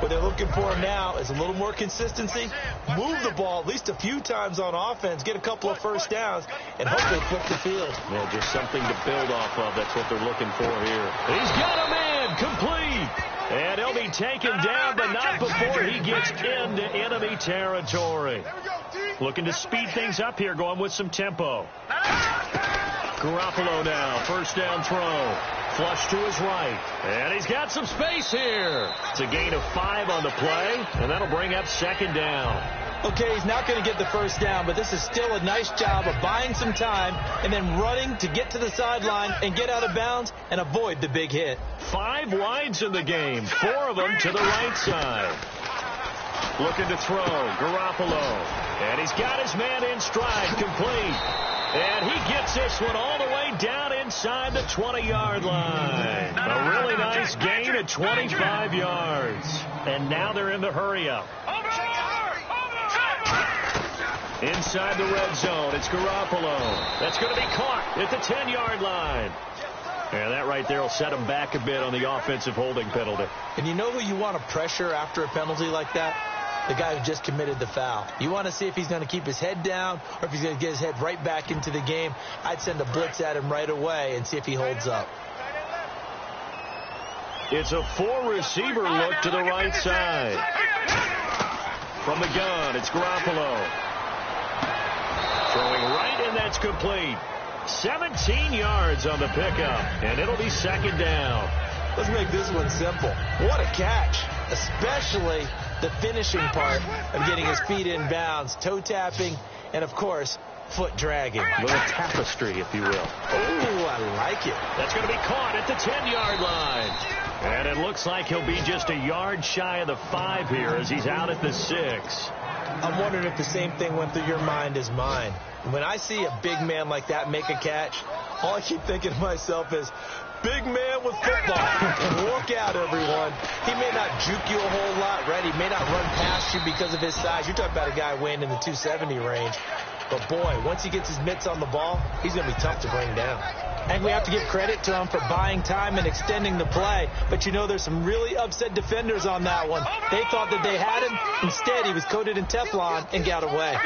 [SPEAKER 3] What they're looking for now is a little more consistency, move the ball at least a few times on offense, get a couple of first downs, and hopefully flip the field.
[SPEAKER 2] Well, just something to build off of. That's what they're looking for here. He's got a man complete. And he'll be taken down, but not before he gets into enemy territory. Looking to speed things up here, going with some tempo. Garoppolo now, first down throw. Flush to his right. And he's got some space here. It's a gain of 5 on the play, and that'll bring up second down.
[SPEAKER 3] Okay, he's not going to get the first down, but this is still a nice job of buying some time and then running to get to the sideline and get out of bounds and avoid the big hit.
[SPEAKER 2] 5 wides in the game, 4 of them to the right side. Looking to throw, Garoppolo. And he's got his man in stride, complete. And he gets this one all the way down inside the 20-yard line. A really nice gain of 25 yards. And now they're in the hurry-up. Inside the red zone, it's Garoppolo. That's going to be caught at the 10-yard line. And that right there will set him back a bit on the offensive holding penalty.
[SPEAKER 3] And you know who you want to pressure after a penalty like that? The guy who just committed the foul. You want to see if he's going to keep his head down or if he's going to get his head right back into the game. I'd send a blitz at him right away and see if he holds up.
[SPEAKER 2] It's a 4-receiver look to the right side. From the gun, it's Garoppolo. Throwing right, and that's complete. 17 yards on the pickup, and it'll be second down.
[SPEAKER 3] Let's make this one simple. What a catch, especially the finishing part of getting his feet in bounds, toe tapping, and, of course, foot dragging.
[SPEAKER 2] A little tapestry, if you will.
[SPEAKER 3] Oh, I like it.
[SPEAKER 2] That's going to be caught at the 10-yard line. And it looks like he'll be just a yard shy of the 5 here as he's out at the 6.
[SPEAKER 3] I'm wondering if the same thing went through your mind as mine. When I see a big man like that make a catch, all I keep thinking to myself is, big man with football. Look out, everyone. He may not juke you a whole lot, right? He may not run past you because of his size. You're talking about a guy weighing in the 270 range. But, boy, once he gets his mitts on the ball, he's going to be tough to bring down. And we have to give credit to him for buying time and extending the play. But, you know, there's some really upset defenders on that one. They thought that they had him. Instead, he was coated in Teflon and got away.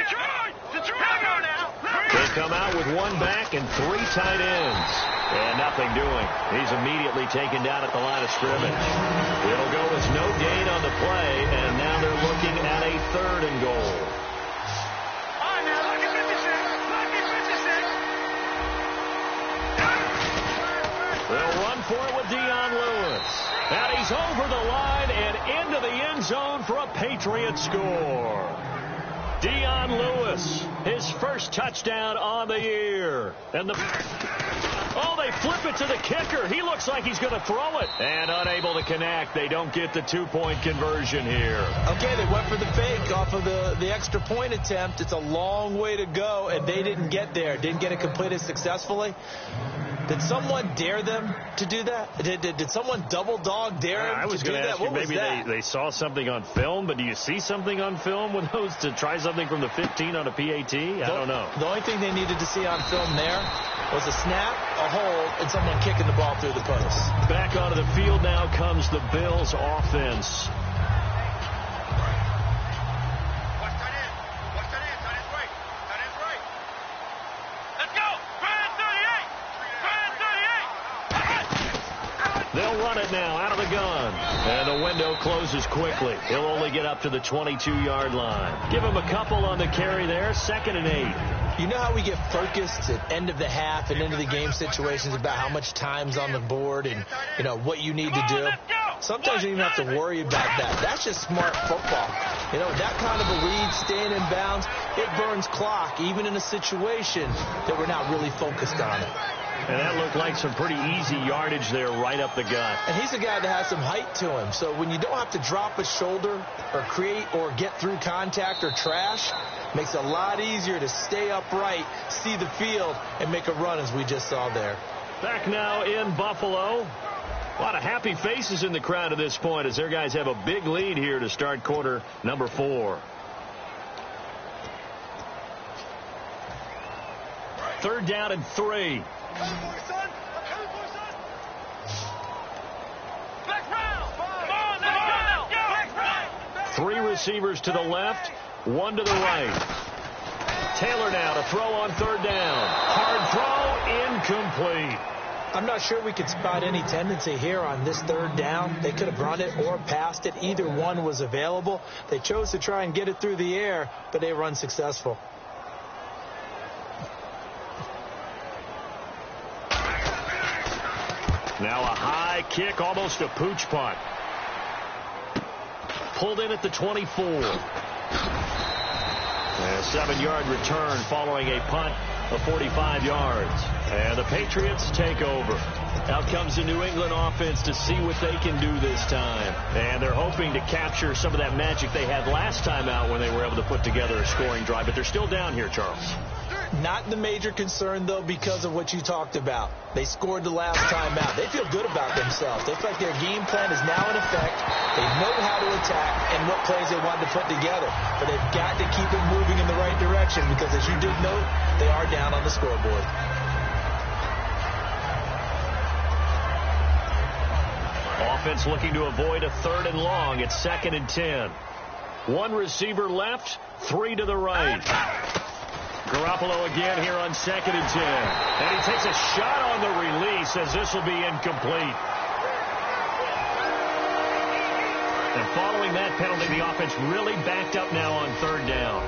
[SPEAKER 2] They come out with 1 back and 3 tight ends. And nothing doing. He's immediately taken down at the line of scrimmage. It'll go as no gain on the play, and now they're looking at a 3rd and goal. They'll run for it with Dion Lewis. And he's over the line and into the end zone for a Patriot score. Dion Lewis, his first touchdown on the year. And they flip it to the kicker. He looks like he's going to throw it. And unable to connect. They don't get the 2-point conversion here.
[SPEAKER 3] Okay, they went for the fake off of the extra point attempt. It's a long way to go, and they didn't get there. Didn't get it completed successfully. Did someone dare them to do that? Did someone double dog dare them
[SPEAKER 2] I was
[SPEAKER 3] to do
[SPEAKER 2] going to
[SPEAKER 3] that?
[SPEAKER 2] ask you,
[SPEAKER 3] What was
[SPEAKER 2] maybe
[SPEAKER 3] that?
[SPEAKER 2] they saw something on film, but do you see something on film with those to try something from the 15 on a PAT? I don't know.
[SPEAKER 3] The only thing they needed to see on film there was a snap, a hold, and someone kicking the ball through the post.
[SPEAKER 2] Back onto the field now comes the Bills offense. They'll run it now out of the gun. And the window closes quickly. He'll only get up to the 22-yard line. Give him a couple on the carry there. 2nd and 8.
[SPEAKER 3] You know how we get focused at end of the half and end of the game situations about how much time's on the board and, you know, what you need to do? Sometimes you don't even have to worry about that. That's just smart football. You know, that kind of a read, staying in bounds, it burns clock, even in a situation that we're not really focused on it.
[SPEAKER 2] And that looked like some pretty easy yardage there right up the gut.
[SPEAKER 3] And he's a guy that has some height to him. So when you don't have to drop a shoulder or create or get through contact or trash, makes it a lot easier to stay upright, see the field, and make a run as we just saw there.
[SPEAKER 2] Back now in Buffalo. A lot of happy faces in the crowd at this point as their guys have a big lead here to start quarter number 4. 3rd down and 3. Three receivers to the left, 1 to the right. Taylor now to throw on 3rd down. Hard throw, incomplete.
[SPEAKER 3] I'm not sure we could spot any tendency here on this 3rd down. They could have run it or passed it. Either one was available. They chose to try and get it through the air, but they were unsuccessful.
[SPEAKER 2] high kick, almost a pooch punt. Pulled in at the 24. A 7-yard return following a punt of 45 yards. And the Patriots take over. Out comes the New England offense to see what they can do this time. And they're hoping to capture some of that magic they had last time out when they were able to put together a scoring drive. But they're still down here, Charles.
[SPEAKER 3] Not the major concern, though, because of what you talked about. They scored the last time out. They feel good about themselves. They feel like their game plan is now in effect. They know how to attack and what plays they want to put together. But they've got to keep it moving in the right direction because, as you did note, they are down on the scoreboard.
[SPEAKER 2] Offense looking to avoid a 3rd and long. It's 2nd and 10. 1 receiver left, 3 to the right. Garoppolo again here on 2nd and 10. And he takes a shot on the release as this will be incomplete. And following that penalty, the offense really backed up now on 3rd down.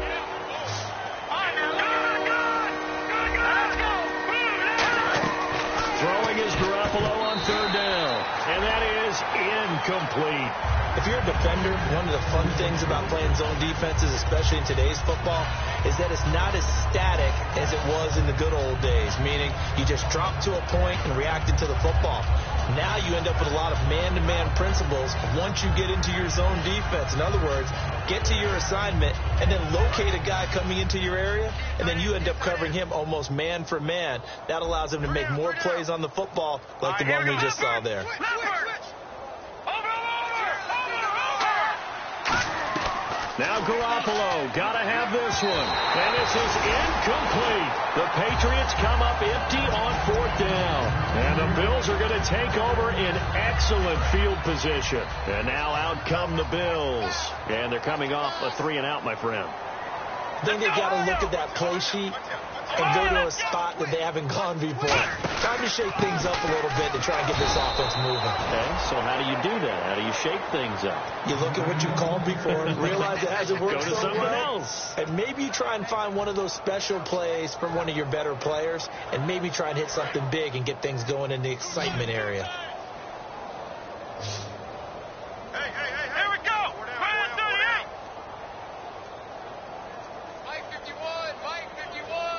[SPEAKER 2] Throwing is Garoppolo on 3rd down. And that is incomplete.
[SPEAKER 3] If you're a defender, one of the fun things about playing zone defenses, especially in today's football, is that it's not as static as it was in the good old days, meaning you just drop to a point and react to the football. Now you end up with a lot of man-to-man principles once you get into your zone defense. In other words, get to your assignment and then locate a guy coming into your area, and then you end up covering him almost man for man. That allows him to make more plays on the football like the one we just saw there.
[SPEAKER 2] Now Garoppolo, got to have this one. And this is incomplete. The Patriots come up empty on 4th down. And the Bills are going to take over in excellent field position. And now out come the Bills. And they're coming off a 3-and-out, my friend.
[SPEAKER 3] I think they've got to look at that play sheet and go to a spot that they haven't gone before. Time to shake things up a little bit to try and get this offense moving.
[SPEAKER 2] Okay, so how do you do that? How do you shake things up?
[SPEAKER 3] You look at what you called before, realize it hasn't worked
[SPEAKER 2] go to
[SPEAKER 3] so
[SPEAKER 2] something
[SPEAKER 3] well,
[SPEAKER 2] else.
[SPEAKER 3] and maybe you try and find one of those special plays from one of your better players, and maybe try and hit something big and get things going in the excitement area.
[SPEAKER 4] Here we go. Mike 51.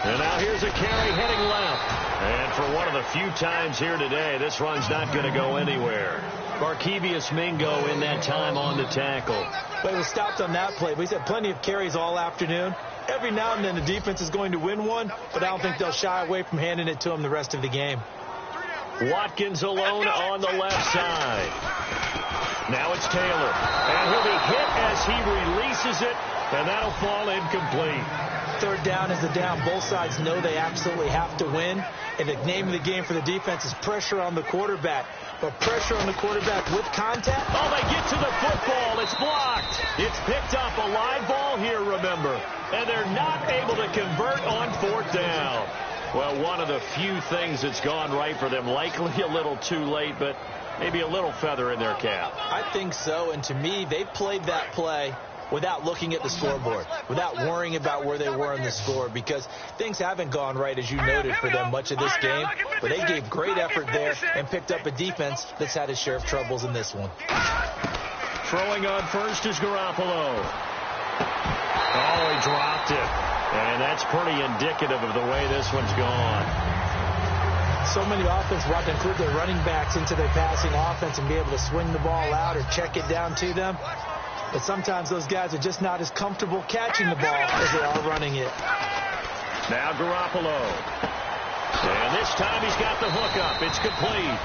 [SPEAKER 2] And now here's a carry heading left. And for one of the few times here today, this run's not going to go anywhere. Barkevius Mingo in that time on the tackle.
[SPEAKER 3] But he was stopped on that play. But he's had plenty of carries all afternoon. Every now and then the defense is going to win one, but I don't think they'll shy away from handing it to him the rest of the game.
[SPEAKER 2] Watkins alone on the left side. Now it's Taylor. And he'll be hit as he releases it, and that'll fall incomplete.
[SPEAKER 3] 3rd down is the down. Both sides know they absolutely have to win. And the name of the game for the defense is pressure on the quarterback. But pressure on the quarterback with contact.
[SPEAKER 2] Oh, they get to the football. It's blocked. It's picked up. A live ball here, remember. And they're not able to convert on 4th down. Well, one of the few things that's gone right for them. Likely a little too late, but maybe a little feather in their cap.
[SPEAKER 3] I think so. And to me, they played that play without looking at the scoreboard, without worrying about where they were in the score, because things haven't gone right, as you noted, for them much of this game. But they gave great effort there and picked up a defense that's had its share of troubles in this one.
[SPEAKER 2] Throwing on first is Garoppolo. Oh, he dropped it. And that's pretty indicative of the way this one's gone.
[SPEAKER 3] So many offenses want to include their running backs into their passing offense and be able to swing the ball out or check it down to them. But sometimes those guys are just not as comfortable catching the ball as they are running it.
[SPEAKER 2] Now Garoppolo. And this time he's got the hook up. It's complete.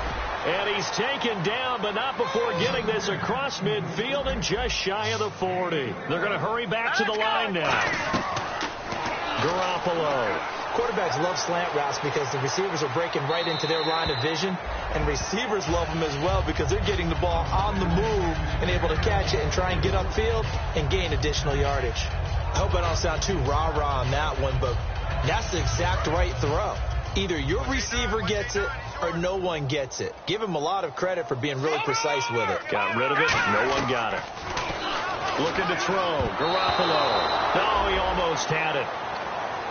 [SPEAKER 2] And he's taken down, but not before getting this across midfield and just shy of the 40. They're going to hurry back to the line now. Garoppolo.
[SPEAKER 3] Quarterbacks love slant routes because the receivers are breaking right into their line of vision, and receivers love them as well because they're getting the ball on the move and able to catch it and try and get upfield and gain additional yardage. I hope I don't sound too rah-rah on that one, but that's the exact right throw. Either your receiver gets it or no one gets it. Give him a lot of credit for being really precise with it.
[SPEAKER 2] Got rid of it. No one got it. Looking to throw. Garoppolo. No, he almost had it.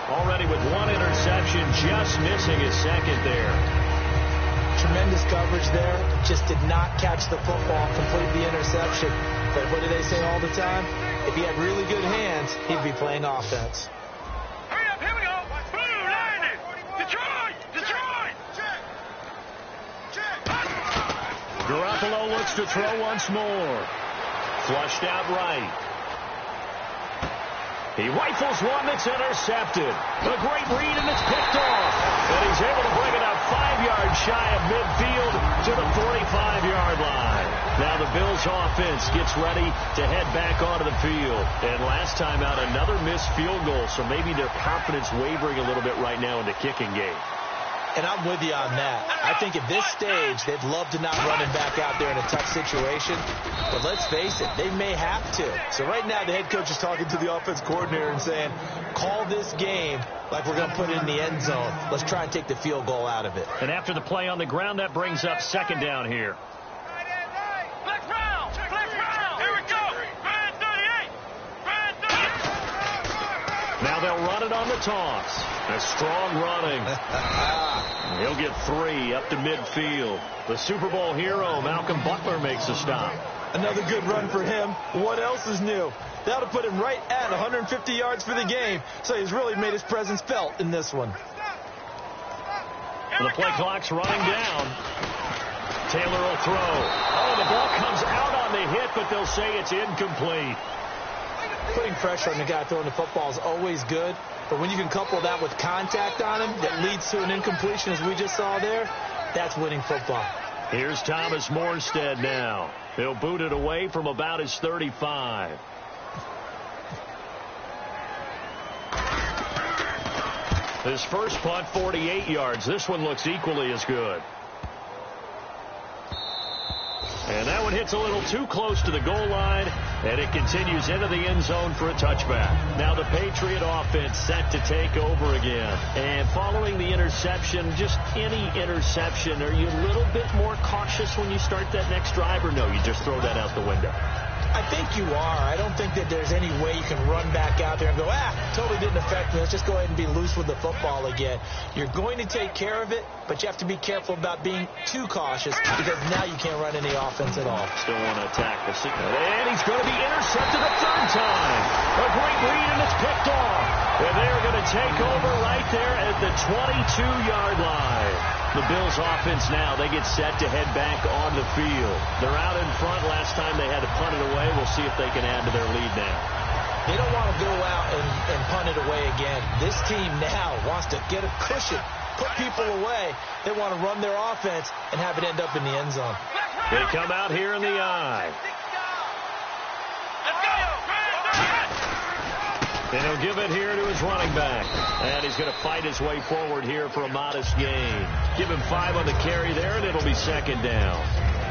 [SPEAKER 2] Already with one interception, just missing his second there.
[SPEAKER 3] tremendous coverage there. Just did not catch the football, complete the interception. But what do they say all the time? If he had really good hands, he'd be playing offense.
[SPEAKER 4] Hurry up, here we go. Blue line. Detroit.
[SPEAKER 2] Garoppolo looks to throw once more. Flushed out right. He rifles one that's intercepted. A great read, and it's picked off. And he's able to bring it up 5 yards shy of midfield to the 45-yard line. Now the Bills offense gets ready to head back onto the field. And last time out, another missed field goal, so maybe their confidence wavering a little bit right now in the kicking game.
[SPEAKER 3] And I'm with you on that. I think at this stage, they'd love to not run him back out there in a tough situation. But let's face it, they may have to. So right now, the head coach is talking to the offense coordinator and saying, call this game like we're going to put it in the end zone. Let's try and take the field goal out of it.
[SPEAKER 2] And after the play on the ground, that brings up second down here.
[SPEAKER 4] Flex round. Here we go. Brand 38.
[SPEAKER 2] Now they'll run it on the toss. A strong running. He'll get 3 up to midfield. The Super Bowl hero, Malcolm Butler, makes a stop.
[SPEAKER 3] Another good run for him. What else is new? That'll put him right at 150 yards for the game. So he's really made his presence felt in this one.
[SPEAKER 2] The play clock's running down. Taylor will throw. Oh, the ball comes out on the hit, but they'll say it's incomplete.
[SPEAKER 3] Putting pressure on the guy throwing the football is always good. But when you can couple that with contact on him that leads to an incompletion, as we just saw there, that's winning football.
[SPEAKER 2] Here's Thomas Morstead now. He'll boot it away from about his 35. His first punt, 48 yards. This one looks equally as good. And that one hits a little too close to the goal line, and it continues into the end zone for a touchback. Now the Patriot offense set to take over again. And following the interception, just any interception, are you a little bit more cautious when you start that next drive, or no, you just throw that out the window?
[SPEAKER 3] I think you are. I don't think that there's any way you can run back out there and go, totally didn't affect me. Let's just go ahead and be loose with the football again. You're going to take care of it, but you have to be careful about being too cautious because now you can't run any offense at all.
[SPEAKER 2] Still want to attack the signal. And he's going to be intercepted a third time. A great read, and it's picked off. And they're going to take over right there at the 22-yard line. The Bills offense now, they get set to head back on the field. They're out in front. Last time they had to punt it away. We'll see if they can add to their lead now.
[SPEAKER 3] They don't want to go out and punt it away again. This team now wants to get a cushion, put people away. They want to run their offense and have it end up in the end zone.
[SPEAKER 2] They come out here in the eye. And he'll give it here to his running back. And he's going to fight his way forward here for a modest gain. Give him 5 on the carry there, and it'll be second down.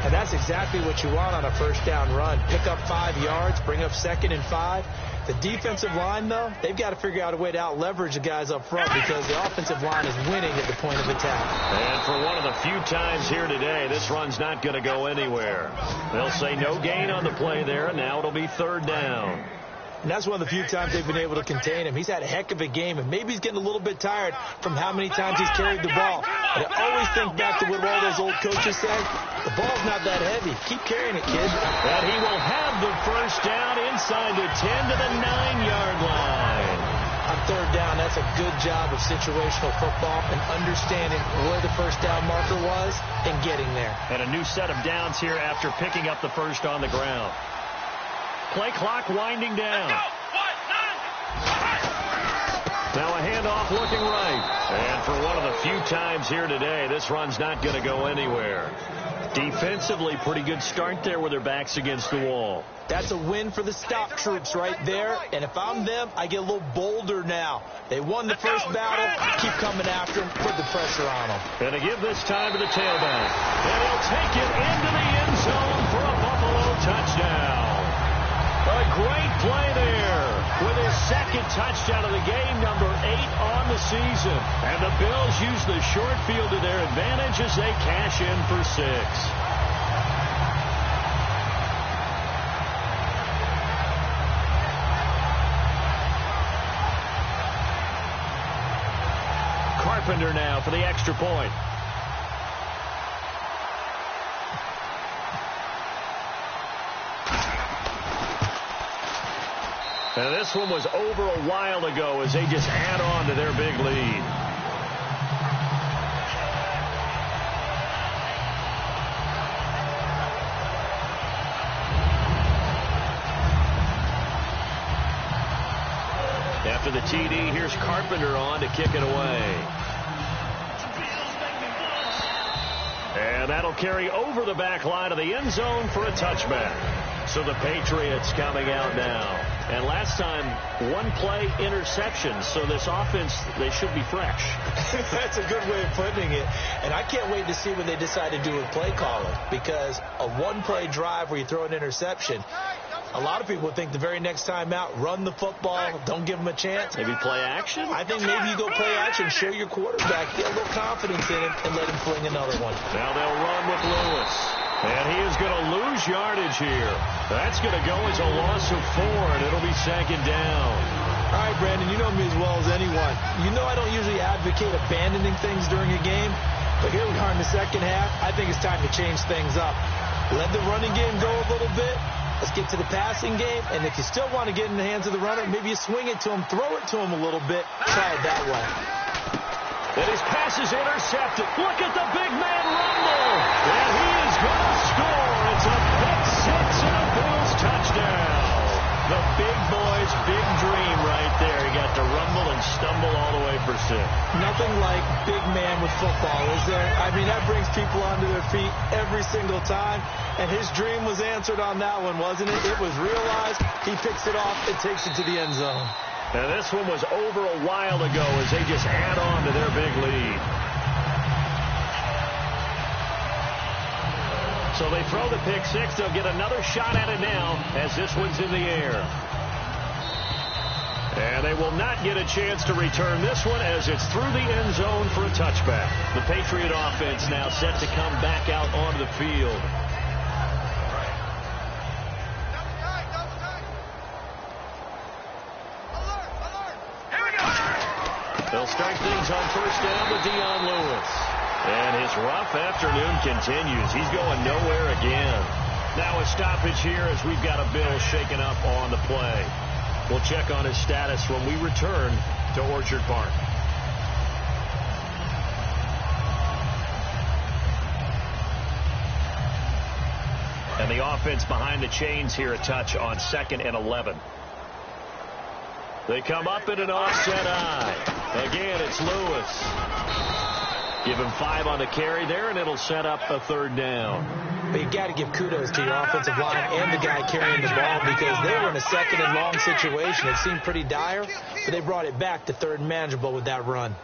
[SPEAKER 3] And that's exactly what you want on a first down run. Pick up 5 yards, bring up 2nd and 5. The defensive line, though, they've got to figure out a way to out-leverage the guys up front because the offensive line is winning at the point of attack.
[SPEAKER 2] And for one of the few times here today, this run's not going to go anywhere. They'll say no gain on the play there, and now it'll be third down.
[SPEAKER 3] And that's one of the few times they've been able to contain him. He's had a heck of a game, and maybe he's getting a little bit tired from how many times he's carried the ball. But I always think back to what all those old coaches say. The ball's not that heavy. Keep carrying it, kid.
[SPEAKER 2] And he will have the first down inside the 10 to the 9-yard line.
[SPEAKER 3] On third down, that's a good job of situational football and understanding where the first down marker was and getting there.
[SPEAKER 2] And a new set of downs here after picking up the first on the ground. Play clock winding down. Now a handoff looking right. And for one of the few times here today, this run's not going to go anywhere. Defensively, pretty good start there with their backs against the wall.
[SPEAKER 3] That's a win for the stop troops right there. And if I'm them, I get a little bolder now. They won the first battle. Keep coming after them. Put the pressure on them.
[SPEAKER 2] And to give this time to the tailback. And he'll take it into the end zone for a Buffalo touchdown. A great play there with his second touchdown of the game, number 8 on the season. And the Bills use the short field to their advantage as they cash in for 6. Carpenter now for the extra point. And this one was over a while ago as they just add on to their big lead. After the TD, here's Carpenter on to kick it away. And that'll carry over the back line of the end zone for a touchback. So the Patriots coming out now. And last time, one play interception. So this offense, they should be fresh.
[SPEAKER 3] That's a good way of putting it. And I can't wait to see what they decide to do with play calling. Because a one-play drive where you throw an interception, a lot of people would think the very next time out, run the football, don't give them a chance.
[SPEAKER 2] Maybe play action?
[SPEAKER 3] I think maybe you go play action, show your quarterback, get a little confidence in him, and let him fling another one.
[SPEAKER 2] Now they'll run with Lewis. And he is going to lose yardage here. That's going to go as a loss of 4, and it'll be second down.
[SPEAKER 3] All right, Brandon, you know me as well as anyone. You know I don't usually advocate abandoning things during a game, but here we are in the second half. I think it's time to change things up. Let the running game go a little bit. Let's get to the passing game, and if you still want to get in the hands of the runner, maybe you swing it to him, throw it to him a little bit, try it that way.
[SPEAKER 2] And his pass is intercepted. Look at the big man rumble. And he is going to score. It's a pick six and a Bills touchdown. The big boy's big dream right there. He got to rumble and stumble all the way for 6.
[SPEAKER 3] Nothing like big man with football, is there? I mean, that brings people onto their feet every single time. And his dream was answered on that one, wasn't it? It was realized. He picks it off and takes it to the end zone.
[SPEAKER 2] And this one was over a while ago as they just add on to their big lead. So they throw the pick six. They'll get another shot at it now as this one's in the air. And they will not get a chance to return this one as it's through the end zone for a touchback. The Patriot offense now set to come back out onto the field. They'll start things on first down with Dion Lewis. And his rough afternoon continues. He's going nowhere again. Now a stoppage here as we've got a Bill shaken up on the play. We'll check on his status when we return to Orchard Park. And the offense behind the chains here a touch on 2nd and 11. They come up in an offset eye. Again, it's Lewis. Give him 5 on the carry there, and it'll set up a 3rd down.
[SPEAKER 3] But you got to give kudos to your offensive line and the guy carrying the ball because they were in a 2nd and long situation. It seemed pretty dire, but they brought it back to 3rd and manageable with that run.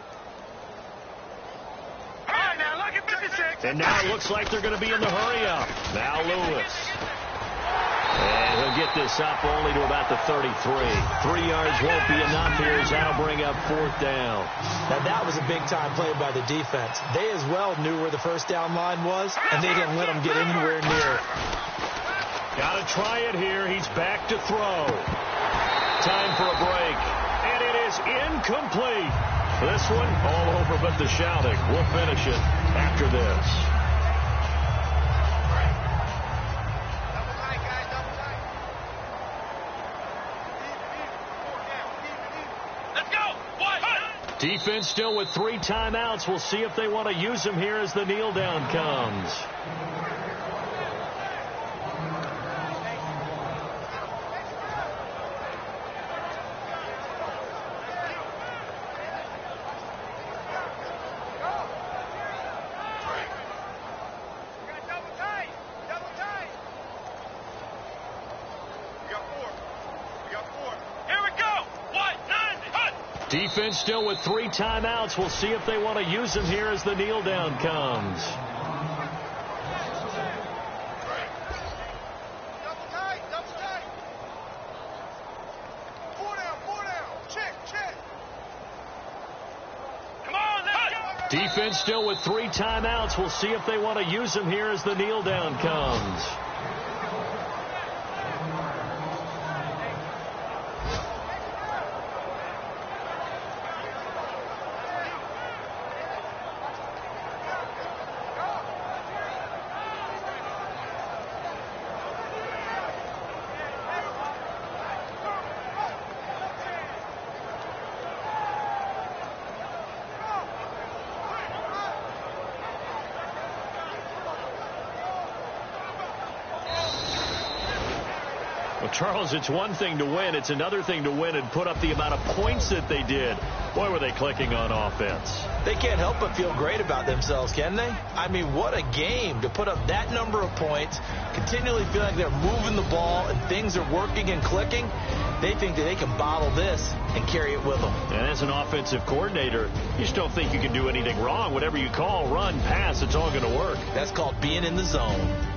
[SPEAKER 4] All right, now look at 56.
[SPEAKER 2] And now it looks like they're going to be in the hurry-up. Now Lewis. And he'll get this up only to about the 33. 3 yards won't be enough here as that'll bring up 4th down.
[SPEAKER 3] Now that was a big-time play by the defense. They as well knew where the first down line was, and they didn't let them get anywhere near it.
[SPEAKER 2] Got to try it here. He's back to throw. Time for a break. And it is incomplete. This one all over but the shouting. We'll finish it after this. Defense still with 3 timeouts. We'll see if they want to use them here as the kneel down comes. Defense still with 3 timeouts. We'll see if they want to use them here as the kneel down comes.
[SPEAKER 1] Double tight, double tight. 4 down. Check.
[SPEAKER 4] Come on, let's go.
[SPEAKER 2] Defense still with 3 timeouts. We'll see if they want to use them here as the kneel down comes. Well, Charles, it's one thing to win. It's another thing to win and put up the amount of points that they did. Boy, were they clicking on offense.
[SPEAKER 3] They can't help but feel great about themselves, can they? I mean, what a game to put up that number of points, continually feel like they're moving the ball and things are working and clicking. They think that they can bottle this and carry it with them.
[SPEAKER 2] And as an offensive coordinator, you just don't think you can do anything wrong. Whatever you call, run, pass, it's all going to work.
[SPEAKER 3] That's called being in the zone.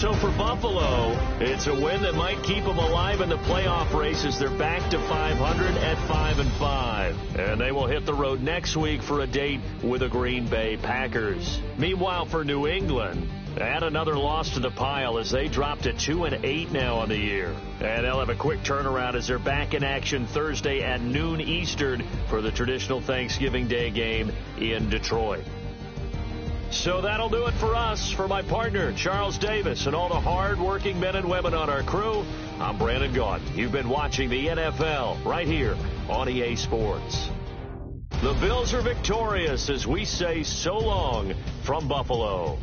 [SPEAKER 2] So for Buffalo, it's a win that might keep them alive in the playoff race as they're back to 500 at 5-5. And they will hit the road next week for a date with the Green Bay Packers. Meanwhile, for New England, add another loss to the pile as they drop to 2-8 now on the year. And they'll have a quick turnaround as they're back in action Thursday at noon Eastern for the traditional Thanksgiving Day game in Detroit. So that'll do it for us. For my partner, Charles Davis, and all the hard-working men and women on our crew, I'm Brandon Gaudin. You've been watching the NFL right here on EA Sports. The Bills are victorious as we say so long from Buffalo.